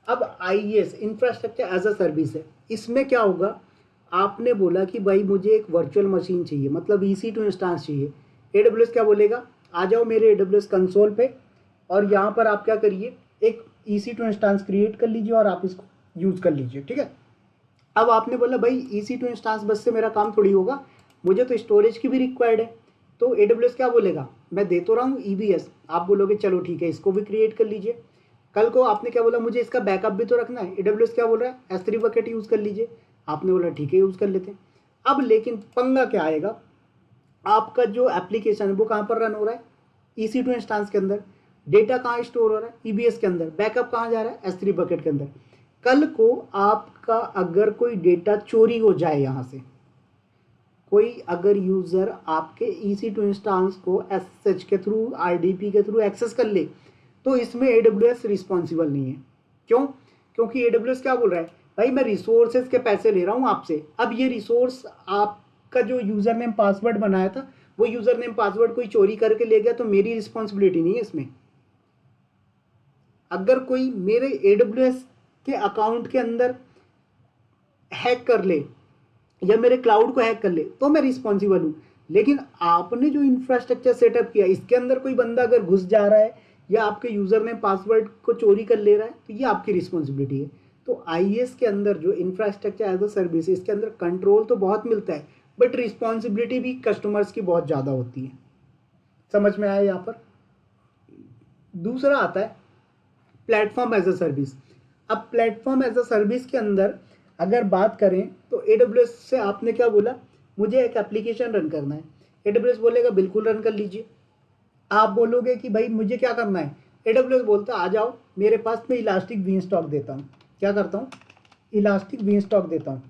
अब IaaS infrastructure as a service है, इसमें क्या होगा, आपने बोला कि भाई मुझे एक वर्चुअल मशीन चाहिए, मतलब EC2 इंस्टांस चाहिए। AWS क्या बोलेगा, आ जाओ मेरे AWS कंसोल पे और यहाँ पर आप क्या करिए, एक EC2 इंस्टांस क्रिएट कर लीजिए और आप इसको यूज कर लीजिए। ठीक है। अब आपने बोला भाई EC2 इंस्टांस बस से मेरा काम थोड़ी होगा, मुझे तो स्टोरेज की भी रिक्वायर्ड है। तो AWS क्या बोलेगा, मैं दे तो रहा हूँ EBS, आप बोलोगे चलो ठीक है इसको भी क्रिएट कर लीजिए। कल को आपने क्या बोला, मुझे इसका बैकअप भी तो रखना है, AWS क्या बोल रहा है, S3 बकेट यूज कर लीजिए। आपने बोला ठीक है यूज कर लेते हैं। अब लेकिन पंगा क्या आएगा, आपका जो एप्लीकेशन है वो कहाँ पर रन हो रहा है, EC2 इंस्टांस के अंदर। डेटा कहाँ स्टोर हो रहा है, EBS के अंदर। बैकअप कहाँ जा रहा है, S3 बकेट के अंदर। कल को आपका अगर कोई डेटा चोरी हो जाए, यहाँ से कोई अगर यूजर आपके EC2 इंस्टांस को SSH के थ्रू, RDP के थ्रू एक्सेस कर ले, तो इसमें AWS रिस्पॉन्सिबल नहीं है। क्यों? क्योंकि AWS क्या बोल रहा है, भाई मैं रिसोर्सेज के पैसे ले रहा हूँ आपसे। अब ये रिसोर्स आपका जो यूजर नेम पासवर्ड बनाया था, वो यूजर नेम पासवर्ड कोई चोरी करके ले गया तो मेरी रिस्पॉन्सिबिलिटी नहीं है इसमें। अगर कोई मेरे AWS के अकाउंट के अंदर हैक कर ले या मेरे क्लाउड को हैक कर ले तो मैं रिस्पॉन्सिबल हूँ। लेकिन आपने जो इंफ्रास्ट्रक्चर सेटअप किया, इसके अंदर कोई बंदा अगर घुस जा रहा है या आपके यूजर ने पासवर्ड को चोरी कर ले रहा है तो ये आपकी रिस्पॉन्सिबिलिटी है। तो IaaS के अंदर जो इंफ्रास्ट्रक्चर एज अ सर्विस, इसके अंदर कंट्रोल तो बहुत मिलता है बट रिस्पॉन्सिबिलिटी भी कस्टमर्स की बहुत ज़्यादा होती है। समझ में आया? यहाँ पर दूसरा आता है प्लेटफॉर्म एज अ सर्विस। अब प्लेटफॉर्म एज अ सर्विस के अंदर अगर बात करें तो AWS से आपने क्या बोला, मुझे एक एप्लीकेशन रन करना है। AWS बोलेगा बिल्कुल रन कर लीजिए। आप बोलोगे कि भाई मुझे क्या करना है, AWS बोलता आ जाओ मेरे पास, मैं इलास्टिक बीन स्टॉक देता हूँ। क्या करता हूँ, इलास्टिक बीन स्टॉक देता हूँ।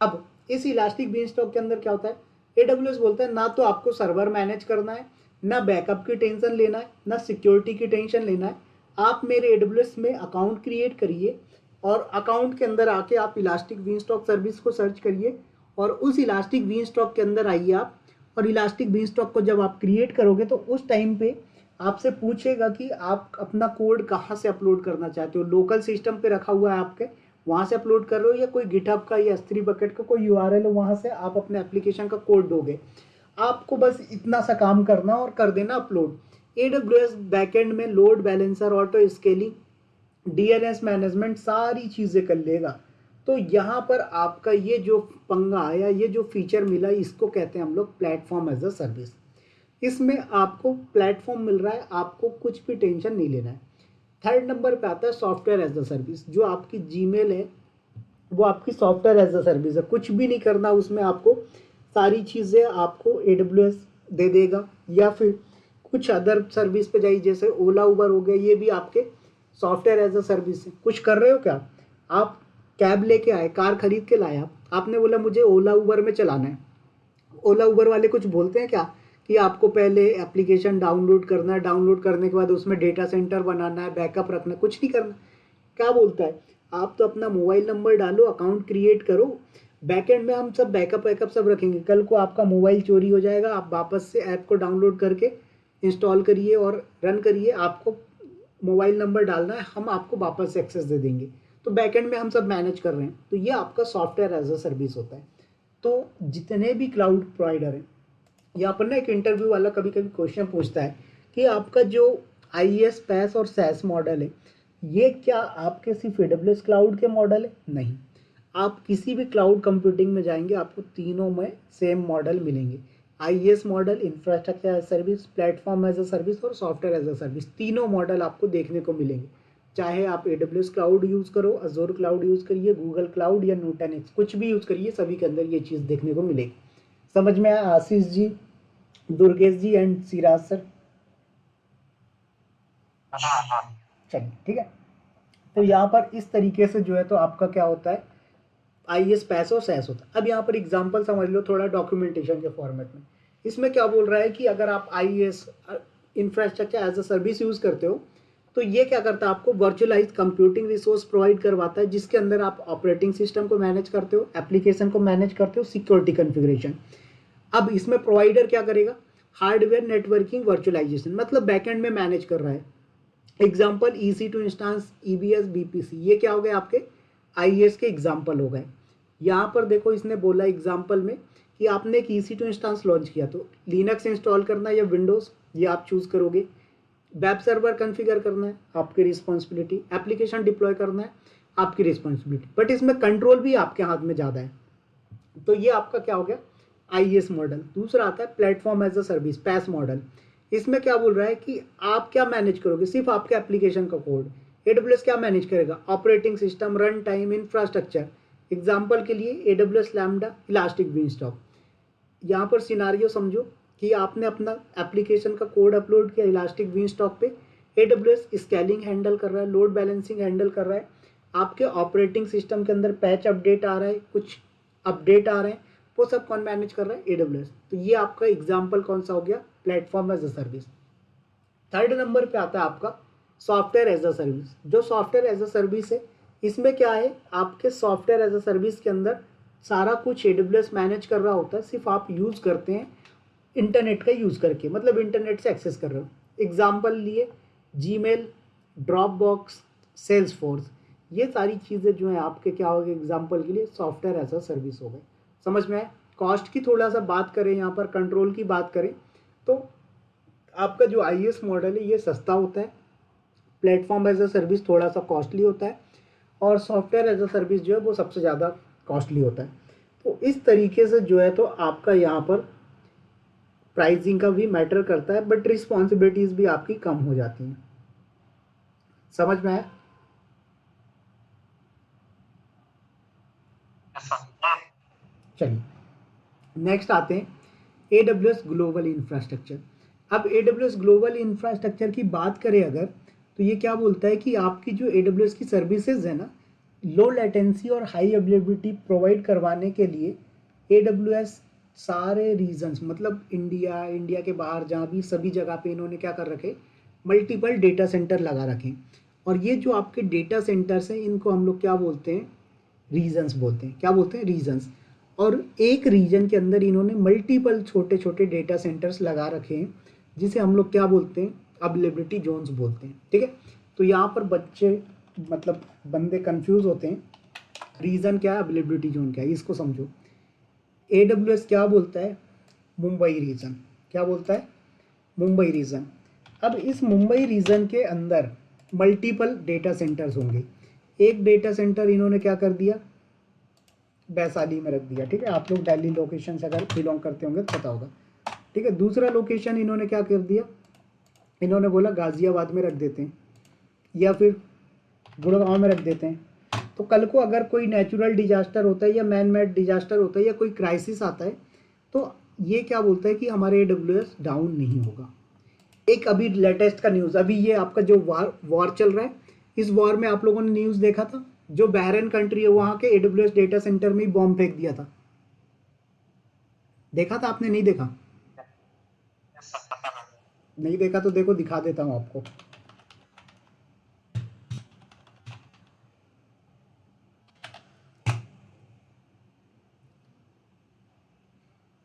अब इस इलास्टिक बीन स्टॉक के अंदर क्या होता है, AWS बोलता है ना तो आपको सर्वर मैनेज करना है, ना बैकअप की टेंशन लेना है, ना सिक्योरिटी की टेंशन लेना है। आप मेरे AWS में अकाउंट क्रिएट करिए और अकाउंट के अंदर आके आप इलास्टिक बीन स्टॉक सर्विस को सर्च करिए और उस इलास्टिक बीन स्टॉक के अंदर आइए आप। और इलास्टिक बीन स्टॉक को जब आप क्रिएट करोगे तो उस टाइम पे आपसे पूछेगा कि आप अपना कोड कहाँ से अपलोड करना चाहते हो। लोकल सिस्टम पे रखा हुआ है आपके, वहाँ से अपलोड कर रहे हो, या कोई गिटहब का या S3 बकेट का कोई URL है वहाँ से आप अपने एप्लीकेशन का कोड दोगे। आपको बस इतना सा काम करना और कर देना अपलोड। AWS बैकएंड में load balancer, auto scaling, DNS management सारी चीज़ें कर लेगा। तो तो यहाँ पर आपका ये जो पंगा आया, ये जो फीचर मिला, इसको कहते हैं हम लोग प्लेटफॉर्म एज अ सर्विस। इसमें आपको प्लेटफॉर्म मिल रहा है, आपको कुछ भी टेंशन नहीं लेना है। थर्ड नंबर पे आता है सॉफ्टवेयर एज अ सर्विस। जो आपकी जीमेल है वो आपकी सॉफ्टवेयर एज अ सर्विस है, कुछ भी नहीं करना उसमें, आपको सारी चीज़ें आपको AWS दे देगा, या फिर कुछ अदर सर्विस पे जाइए, जैसे ओला उबर हो गया, ये भी आपके सॉफ्टवेयर एज अ सर्विस है। कुछ कर रहे हो क्या, आप कैब लेके आए, कार खरीद के लाए, आपने बोला मुझे ओला उबर में चलाना है, ओला उबर वाले कुछ बोलते हैं क्या कि आपको पहले एप्लीकेशन डाउनलोड करना है, डाउनलोड करने के बाद उसमें डेटा सेंटर बनाना है, बैकअप रखना है, कुछ नहीं करना। क्या बोलता है, आप तो अपना मोबाइल नंबर डालो, अकाउंट क्रिएट करो, बैकएंड में हम सब बैकअप वैकअप सब रखेंगे। कल को आपका मोबाइल चोरी हो जाएगा, आप वापस से ऐप को डाउनलोड करके इंस्टॉल करिए और रन करिए, आपको मोबाइल नंबर डालना है, हम आपको वापस से एक्सेस दे देंगे। तो बैकएंड में हम सब मैनेज कर रहे हैं। तो ये आपका सॉफ्टवेयर एज अ सर्विस होता है। तो जितने भी क्लाउड प्रोवाइडर हैं, यहाँ पर ना एक इंटरव्यू वाला कभी कभी क्वेश्चन पूछता है कि आपका जो IaaS, PaaS और SaaS मॉडल है, ये क्या आपके सिर्फ AWS क्लाउड के मॉडल है? नहीं, आप किसी भी क्लाउड कंप्यूटिंग में जाएंगे, आपको तीनों में सेम मॉडल मिलेंगे। IaaS model, infrastructure as service, platform as a service और सॉफ्टवेयर एज अ सर्विस, तीनों मॉडल आपको देखने को मिलेंगे। चाहे आप AWS क्लाउड यूज़ करो, अजोर क्लाउड यूज़ करिए, गूगल क्लाउड या न्यूटन, कुछ भी यूज़ करिए, सभी के अंदर ये चीज़ देखने को मिलेगी। समझ में आया आशीष जी, दुर्गेश जी एंड सिराज सर? चलिए ठीक है। तो यहाँ पर इस तरीके से जो है तो आपका क्या होता है, IaaS, PaaS और SaaS होता है। अब यहाँ पर एग्जांपल समझ लो थोड़ा डॉक्यूमेंटेशन के फॉर्मेट में। इसमें क्या बोल रहा है कि अगर आप IaaS, infrastructure as a service use करते हो, तो ये क्या करता है, आपको वर्चुअलाइज कंप्यूटिंग रिसोर्स प्रोवाइड करवाता है, जिसके अंदर आप ऑपरेटिंग सिस्टम को मैनेज करते हो, एप्लीकेशन को मैनेज करते हो, सिक्योरिटी कॉन्फ़िगरेशन। अब इसमें प्रोवाइडर क्या करेगा, हार्डवेयर नेटवर्किंग वर्चुअलाइजेशन, मतलब बैकएंड में मैनेज कर रहा है। Example EC2 instance, EBS, BPC, ये क्या हो गए आपके IaaS के एग्जाम्पल हो गए। यहाँ पर देखो इसने बोला एग्जाम्पल में कि आपने एक EC2 इंस्टांस लॉन्च किया, तो लिनक्स इंस्टॉल करना है या विंडोज़, ये आप चूज़ करोगे। वेब सर्वर कॉन्फ़िगर करना है, आपकी रिस्पॉन्सिबिलिटी। एप्लीकेशन डिप्लॉय करना है, आपकी रिस्पॉन्सिबिलिटी। बट इसमें कंट्रोल भी आपके हाथ में ज़्यादा है। तो ये आपका क्या हो गया, IaaS मॉडल। दूसरा आता है platform as a service, PaaS model. इसमें क्या बोल रहा है कि आप क्या मैनेज करोगे, सिर्फ आपके एप्लीकेशन का कोड। AWS क्या मैनेज करेगा, operating system, run time, infrastructure. Example के लिए AWS लैम्बडा, इलास्टिक बीनस्टॉक। यहाँ पर सिनारियो समझो कि आपने अपना एप्लीकेशन का कोड अपलोड किया इलास्टिक बीनस्टॉक पे, AWS स्केलिंग हैंडल कर रहा है, लोड बैलेंसिंग हैंडल कर रहा है, आपके ऑपरेटिंग सिस्टम के अंदर पैच अपडेट आ रहा है, कुछ अपडेट आ रहे हैं, वो सब कौन मैनेज कर रहा है, AWS। तो ये आपका एग्जाम्पल कौन सा हो गया, platform as a service. Third number पे आता है आपका सॉफ्टवेयर एज अ सर्विस। जो सॉफ्टवेयर एज अ सर्विस है, इसमें क्या है, आपके सॉफ्टवेयर एज अ सर्विस के अंदर सारा कुछ AWS मैनेज कर रहा होता है, सिर्फ आप यूज़ करते हैं इंटरनेट का यूज़ करके, मतलब इंटरनेट से एक्सेस कर रहे हो। एग्जाम्पल लिए जीमेल, ड्रॉपबॉक्स, सेल्सफोर्स, ये सारी चीज़ें जो हैं आपके क्या हो गए एग्जाम्पल के लिए सॉफ्टवेयर एज अ सर्विस हो गए। समझ में आए। कॉस्ट की थोड़ा सा बात करें, यहाँ पर कंट्रोल की बात करें, तो आपका जो IaaS मॉडल है ये सस्ता होता है, प्लेटफॉर्म एज अ सर्विस थोड़ा सा कॉस्टली होता है, और सॉफ्टवेयर एज अ सर्विस जो है वो सबसे ज़्यादा कॉस्टली होता है। तो इस तरीके से जो है तो आपका यहाँ पर प्राइसिंग का भी मैटर करता है, बट रिस्पॉन्सिबिलिटीज़ भी आपकी कम हो जाती हैं। समझ में आया। चलिए नेक्स्ट आते हैं AWS ग्लोबल इंफ्रास्ट्रक्चर। अब AWS ग्लोबल इंफ्रास्ट्रक्चर की बात करें अगर, तो ये क्या बोलता है कि आपकी जो AWS की सर्विसेज है ना, लो लेटेंसी और हाई अवेलेबिलिटी प्रोवाइड करवाने के लिए AWS सारे रीजन्स, मतलब इंडिया के बाहर जहाँ भी सभी जगह पे इन्होंने क्या कर रखे, मल्टीपल डेटा सेंटर लगा रखे। और ये जो आपके डेटा सेंटर्स हैं इनको हम लोग क्या बोलते हैं, रीजन्स बोलते हैं। क्या बोलते हैं, रीजन्स। और एक रीजन के अंदर इन्होंने मल्टीपल छोटे छोटे डेटा सेंटर्स लगा रखे हैं, जिसे हम लोग क्या बोलते हैं, अवेलेबिलिटी जोन्स बोलते हैं। ठीक है। तो यहाँ पर बच्चे मतलब बंदे कंफ्यूज होते हैं, रीजन क्या है, अवेलेबिलिटी जोन क्या है, इसको समझो। AWS क्या बोलता है, मुंबई रीजन। क्या बोलता है, मुंबई रीजन। अब इस मुंबई रीजन के अंदर मल्टीपल डेटा सेंटर्स होंगे। एक डेटा सेंटर इन्होंने क्या कर दिया, वैशाली में रख दिया, ठीक है। आप लोग दिल्ली लोकेशन से अगर बिलोंग करते होंगे तो पता होगा, ठीक है। दूसरा लोकेशन इन्होंने क्या कर दिया, इन्होंने बोला गाज़ियाबाद में रख देते हैं या फिर गुड़गांव में रख देते हैं। तो कल को अगर कोई नेचुरल डिजास्टर होता है या मैन मेड डिजास्टर होता है या कोई क्राइसिस आता है तो ये क्या बोलता है कि हमारे AWS डाउन नहीं होगा। एक अभी लेटेस्ट का न्यूज़, अभी ये आपका जो वॉर चल रहा है, इस वॉर में आप लोगों ने न्यूज़ देखा था, जो बहरीन कंट्री है वहाँ के AWS डेटा सेंटर में बॉम्ब फेंक दिया था। देखा था आपने? नहीं देखा? नहीं देखा तो देखो, दिखा देता हूँ आपको।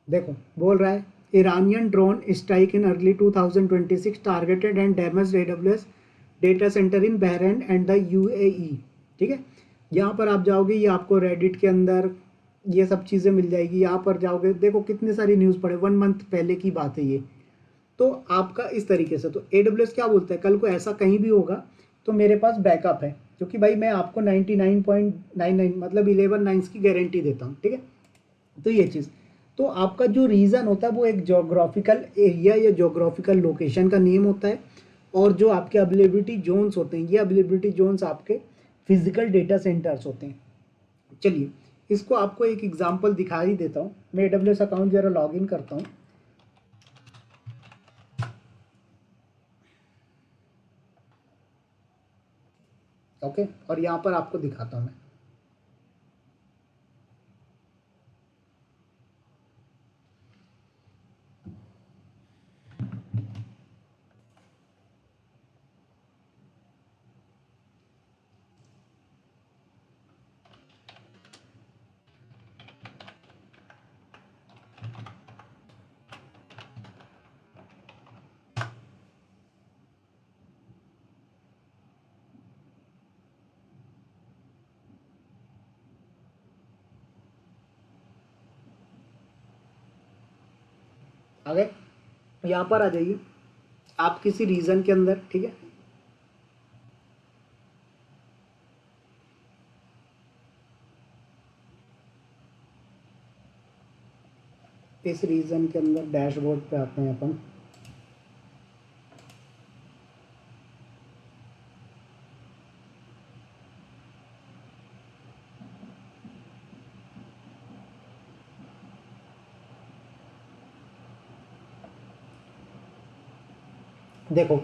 देखो बोल रहा है Iranian drone strike in early 2026 targeted and damaged AWS data center in Bahrain and the UAE। ठीक है, यहाँ पर आप जाओगे, ये आपको रेडिट के अंदर ये सब चीज़ें मिल जाएगी। यहाँ पर जाओगे, देखो कितनी सारी न्यूज़ पढ़े, 1 मंथ पहले की बात है ये। तो आपका इस तरीके से, तो AWS क्या बोलता है, कल को ऐसा कहीं भी होगा तो मेरे पास बैकअप है, क्योंकि भाई मैं आपको 99.99 मतलब 11 नाइन्स की गारंटी देता हूँ, ठीक है। तो ये चीज़, तो आपका जो रीज़न होता है वो एक जोग्राफिकल एरिया या जोग्राफिकल लोकेशन का नेम होता है, और जो आपके अवेलेबिलिटी जोन्स होते हैं, ये अवेलेबिलिटी जोन्स आपके फिजिकल डेटा सेंटर्स होते हैं। चलिए इसको आपको एक एग्जांपल दिखा ही देता हूँ। मैं AWS अकाउंट जरा लॉग इन करता हूँ। ओके, और यहाँ पर आपको दिखाता हूँ मैं। आ गए? यहाँ पर आ जाइए आप किसी रीजन के अंदर, ठीक है। इस रीजन के अंदर डैशबोर्ड पे आते हैं अपन। देखो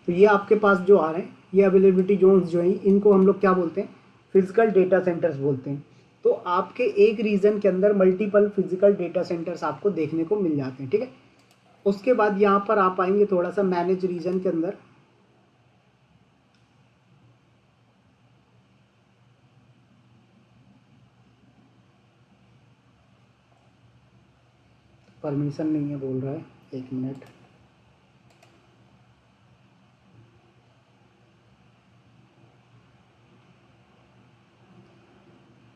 तो ये आपके पास जो आ रहे हैं, ये अवेलेबिलिटी जोन्स जो हैं, इनको हम लोग क्या बोलते हैं, फिजिकल डेटा सेंटर्स बोलते हैं। तो आपके एक रीजन के अंदर मल्टीपल फिजिकल डेटा सेंटर्स आपको देखने को मिल जाते हैं, ठीक है। उसके बाद यहाँ पर आप आएंगे थोड़ा सा मैनेज रीजन के अंदर। परमिशन नहीं है बोल रहा है, 1 मिनट।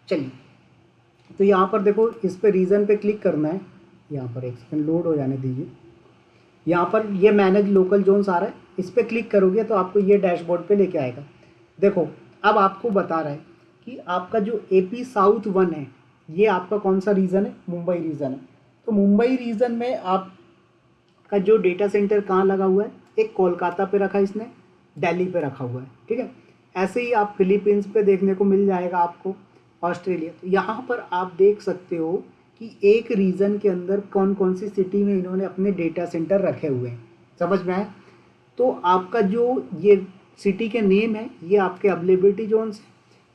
चलिए तो यहाँ पर देखो, इस पे रीजन पे क्लिक करना है। यहाँ पर एक सेकंड लोड हो जाने दीजिए। यहाँ पर ये मैनेज लोकल जोन्स आ रहा है, इस पर क्लिक करोगे तो आपको ये डैशबोर्ड पे लेके आएगा। देखो अब आपको बता रहा है कि आपका जो AP साउथ 1 है, ये आपका कौन सा रीजन है, मुंबई रीजन है। तो मुंबई रीजन में आपका जो डेटा सेंटर कहाँ लगा हुआ है, एक कोलकाता पे रखा है इसने, दिल्ली पे रखा हुआ है, ठीक है। ऐसे ही आप फिलीपींस पे देखने को मिल जाएगा आपको, ऑस्ट्रेलिया। तो यहाँ पर आप देख सकते हो कि एक रीजन के अंदर कौन कौन सी सिटी में इन्होंने अपने डेटा सेंटर रखे हुए हैं, समझ में आए। तो आपका जो ये सिटी के नेम है, ये आपके अवेलेबिलिटी जोन्स हैं,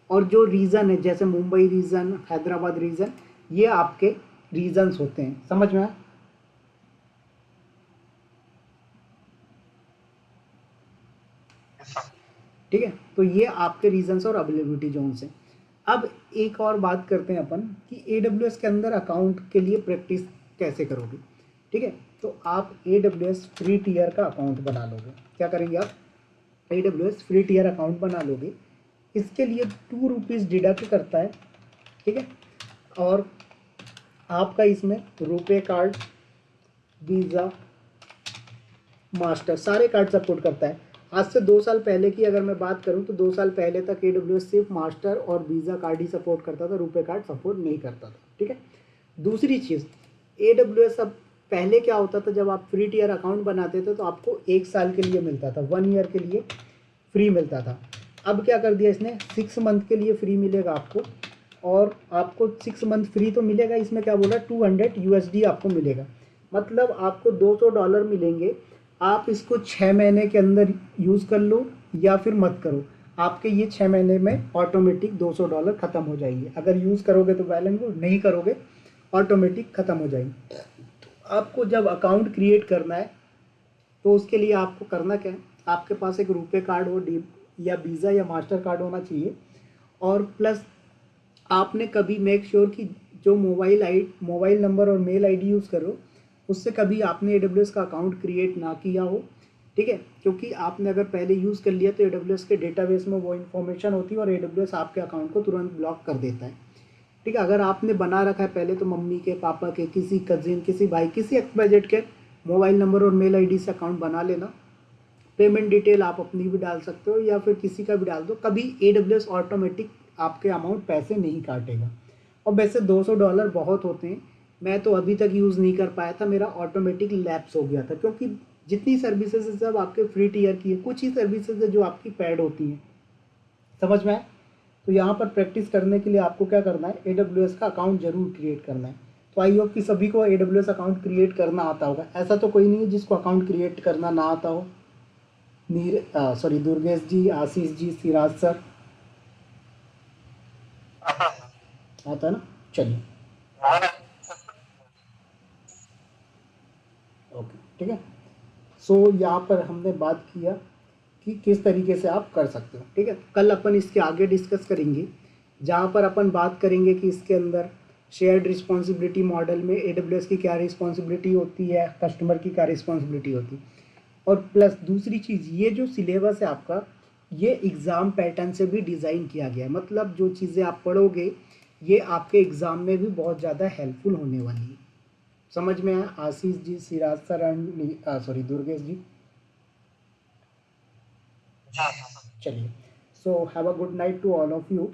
और जो रीजन है जैसे मुंबई रीजन, हैदराबाद रीजन, ये आपके रीजन्स होते हैं, समझ में आए। ठीक है, तो ये आपके रीजन्स और अवेलेबिलिटी जोन्स हैं। अब एक और बात करते हैं अपन कि AWS के अंदर अकाउंट के लिए प्रैक्टिस कैसे करोगे, ठीक है। तो आप AWS फ्री टियर का अकाउंट बना लोगे। क्या करेंगे आप, AWS फ्री टियर अकाउंट बना लोगे। इसके लिए 2 रुपीज़ डिडक्ट करता है, ठीक है। और आपका इसमें रुपे कार्ड, वीज़ा, मास्टर सारे कार्ड सपोर्ट करता है। आज से 2 साल पहले की अगर मैं बात करूं तो 2 साल पहले तक AWS सिर्फ मास्टर और वीज़ा कार्ड ही सपोर्ट करता था, रुपए कार्ड सपोर्ट नहीं करता था, ठीक है। दूसरी चीज़, AWS अब पहले क्या होता था, जब आप फ्री टियर अकाउंट बनाते थे तो आपको 1 साल के लिए मिलता था, 1 ईयर के लिए फ्री मिलता था। अब क्या कर दिया इसने, 6 मंथ के लिए फ्री मिलेगा आपको, और आपको 6 मंथ फ्री तो मिलेगा, इसमें क्या बोला, 200 USD आपको मिलेगा, मतलब आपको $200 मिलेंगे। आप इसको 6 महीने के अंदर यूज़ कर लो या फिर मत करो, आपके ये 6 महीने में ऑटोमेटिक $200 ख़त्म हो जाएंगे। अगर यूज़ करोगे तो वेल एंड गुड, नहीं करोगे ऑटोमेटिक ख़त्म हो जाएंगे। आपको जब अकाउंट क्रिएट करना है तो उसके लिए आपको करना क्या है, आपके पास एक रुपे कार्ड हो, डी या वीज़ा या मास्टर कार्ड होना चाहिए, और प्लस आपने कभी मेक श्योर कि जो मोबाइल नंबर और मेल आईडी यूज़ करो उससे कभी आपने AWS का अकाउंट क्रिएट ना किया हो, ठीक है। क्योंकि आपने अगर पहले यूज़ कर लिया तो AWS के डेटाबेस में वो इन्फॉर्मेशन होती है और AWS आपके अकाउंट को तुरंत ब्लॉक कर देता है, ठीक है। अगर आपने बना रखा है पहले तो मम्मी के, पापा के, किसी कजिन, किसी भाई, किसी XYZ के मोबाइल नंबर और मेल आईडी से अकाउंट बना लेना। पेमेंट डिटेल आप अपनी भी डाल सकते हो या फिर किसी का भी डाल दो, कभी AWS ऑटोमेटिक आपके अमाउंट पैसे नहीं काटेगा। और वैसे $200 बहुत होते हैं, मैं तो अभी तक यूज़ नहीं कर पाया था, मेरा ऑटोमेटिक लैप्स हो गया था, क्योंकि जितनी सर्विसेज है सब आपके फ्री टियर की है, कुछ ही सर्विसेज है जो आपकी पेड होती हैं, समझ में आए। तो यहाँ पर प्रैक्टिस करने के लिए आपको क्या करना है, AWS का अकाउंट जरूर क्रिएट करना है। तो आई होप कि सभी को AWS अकाउंट क्रिएट करना आता होगा, ऐसा तो कोई नहीं है जिसको अकाउंट क्रिएट करना ना आता हो। दुर्गेश जी, आशीष जी, सिराज सर, आता है ना। चलिए, ओके, ठीक है। सो यहाँ पर हमने बात किया कि किस तरीके से आप कर सकते हो, ठीक है। कल अपन इसके आगे डिस्कस करेंगे, जहाँ पर अपन बात करेंगे कि इसके अंदर शेयर्ड रिस्पॉन्सिबिलिटी मॉडल में AWS की क्या रिस्पॉन्सिबिलिटी होती है, कस्टमर की क्या रिस्पॉन्सिबिलिटी होती है, और प्लस दूसरी चीज़, ये जो सिलेबस है आपका, ये एग्ज़ाम पैटर्न से भी डिज़ाइन किया गया है, मतलब जो चीज़ें आप पढ़ोगे ये आपके एग्ज़ाम में भी बहुत ज़्यादा हेल्पफुल होने वाली है। समझ में आया आशीष जी, सिराज सर एंड दुर्गेश जी। चलिए, so have a good night to all of you.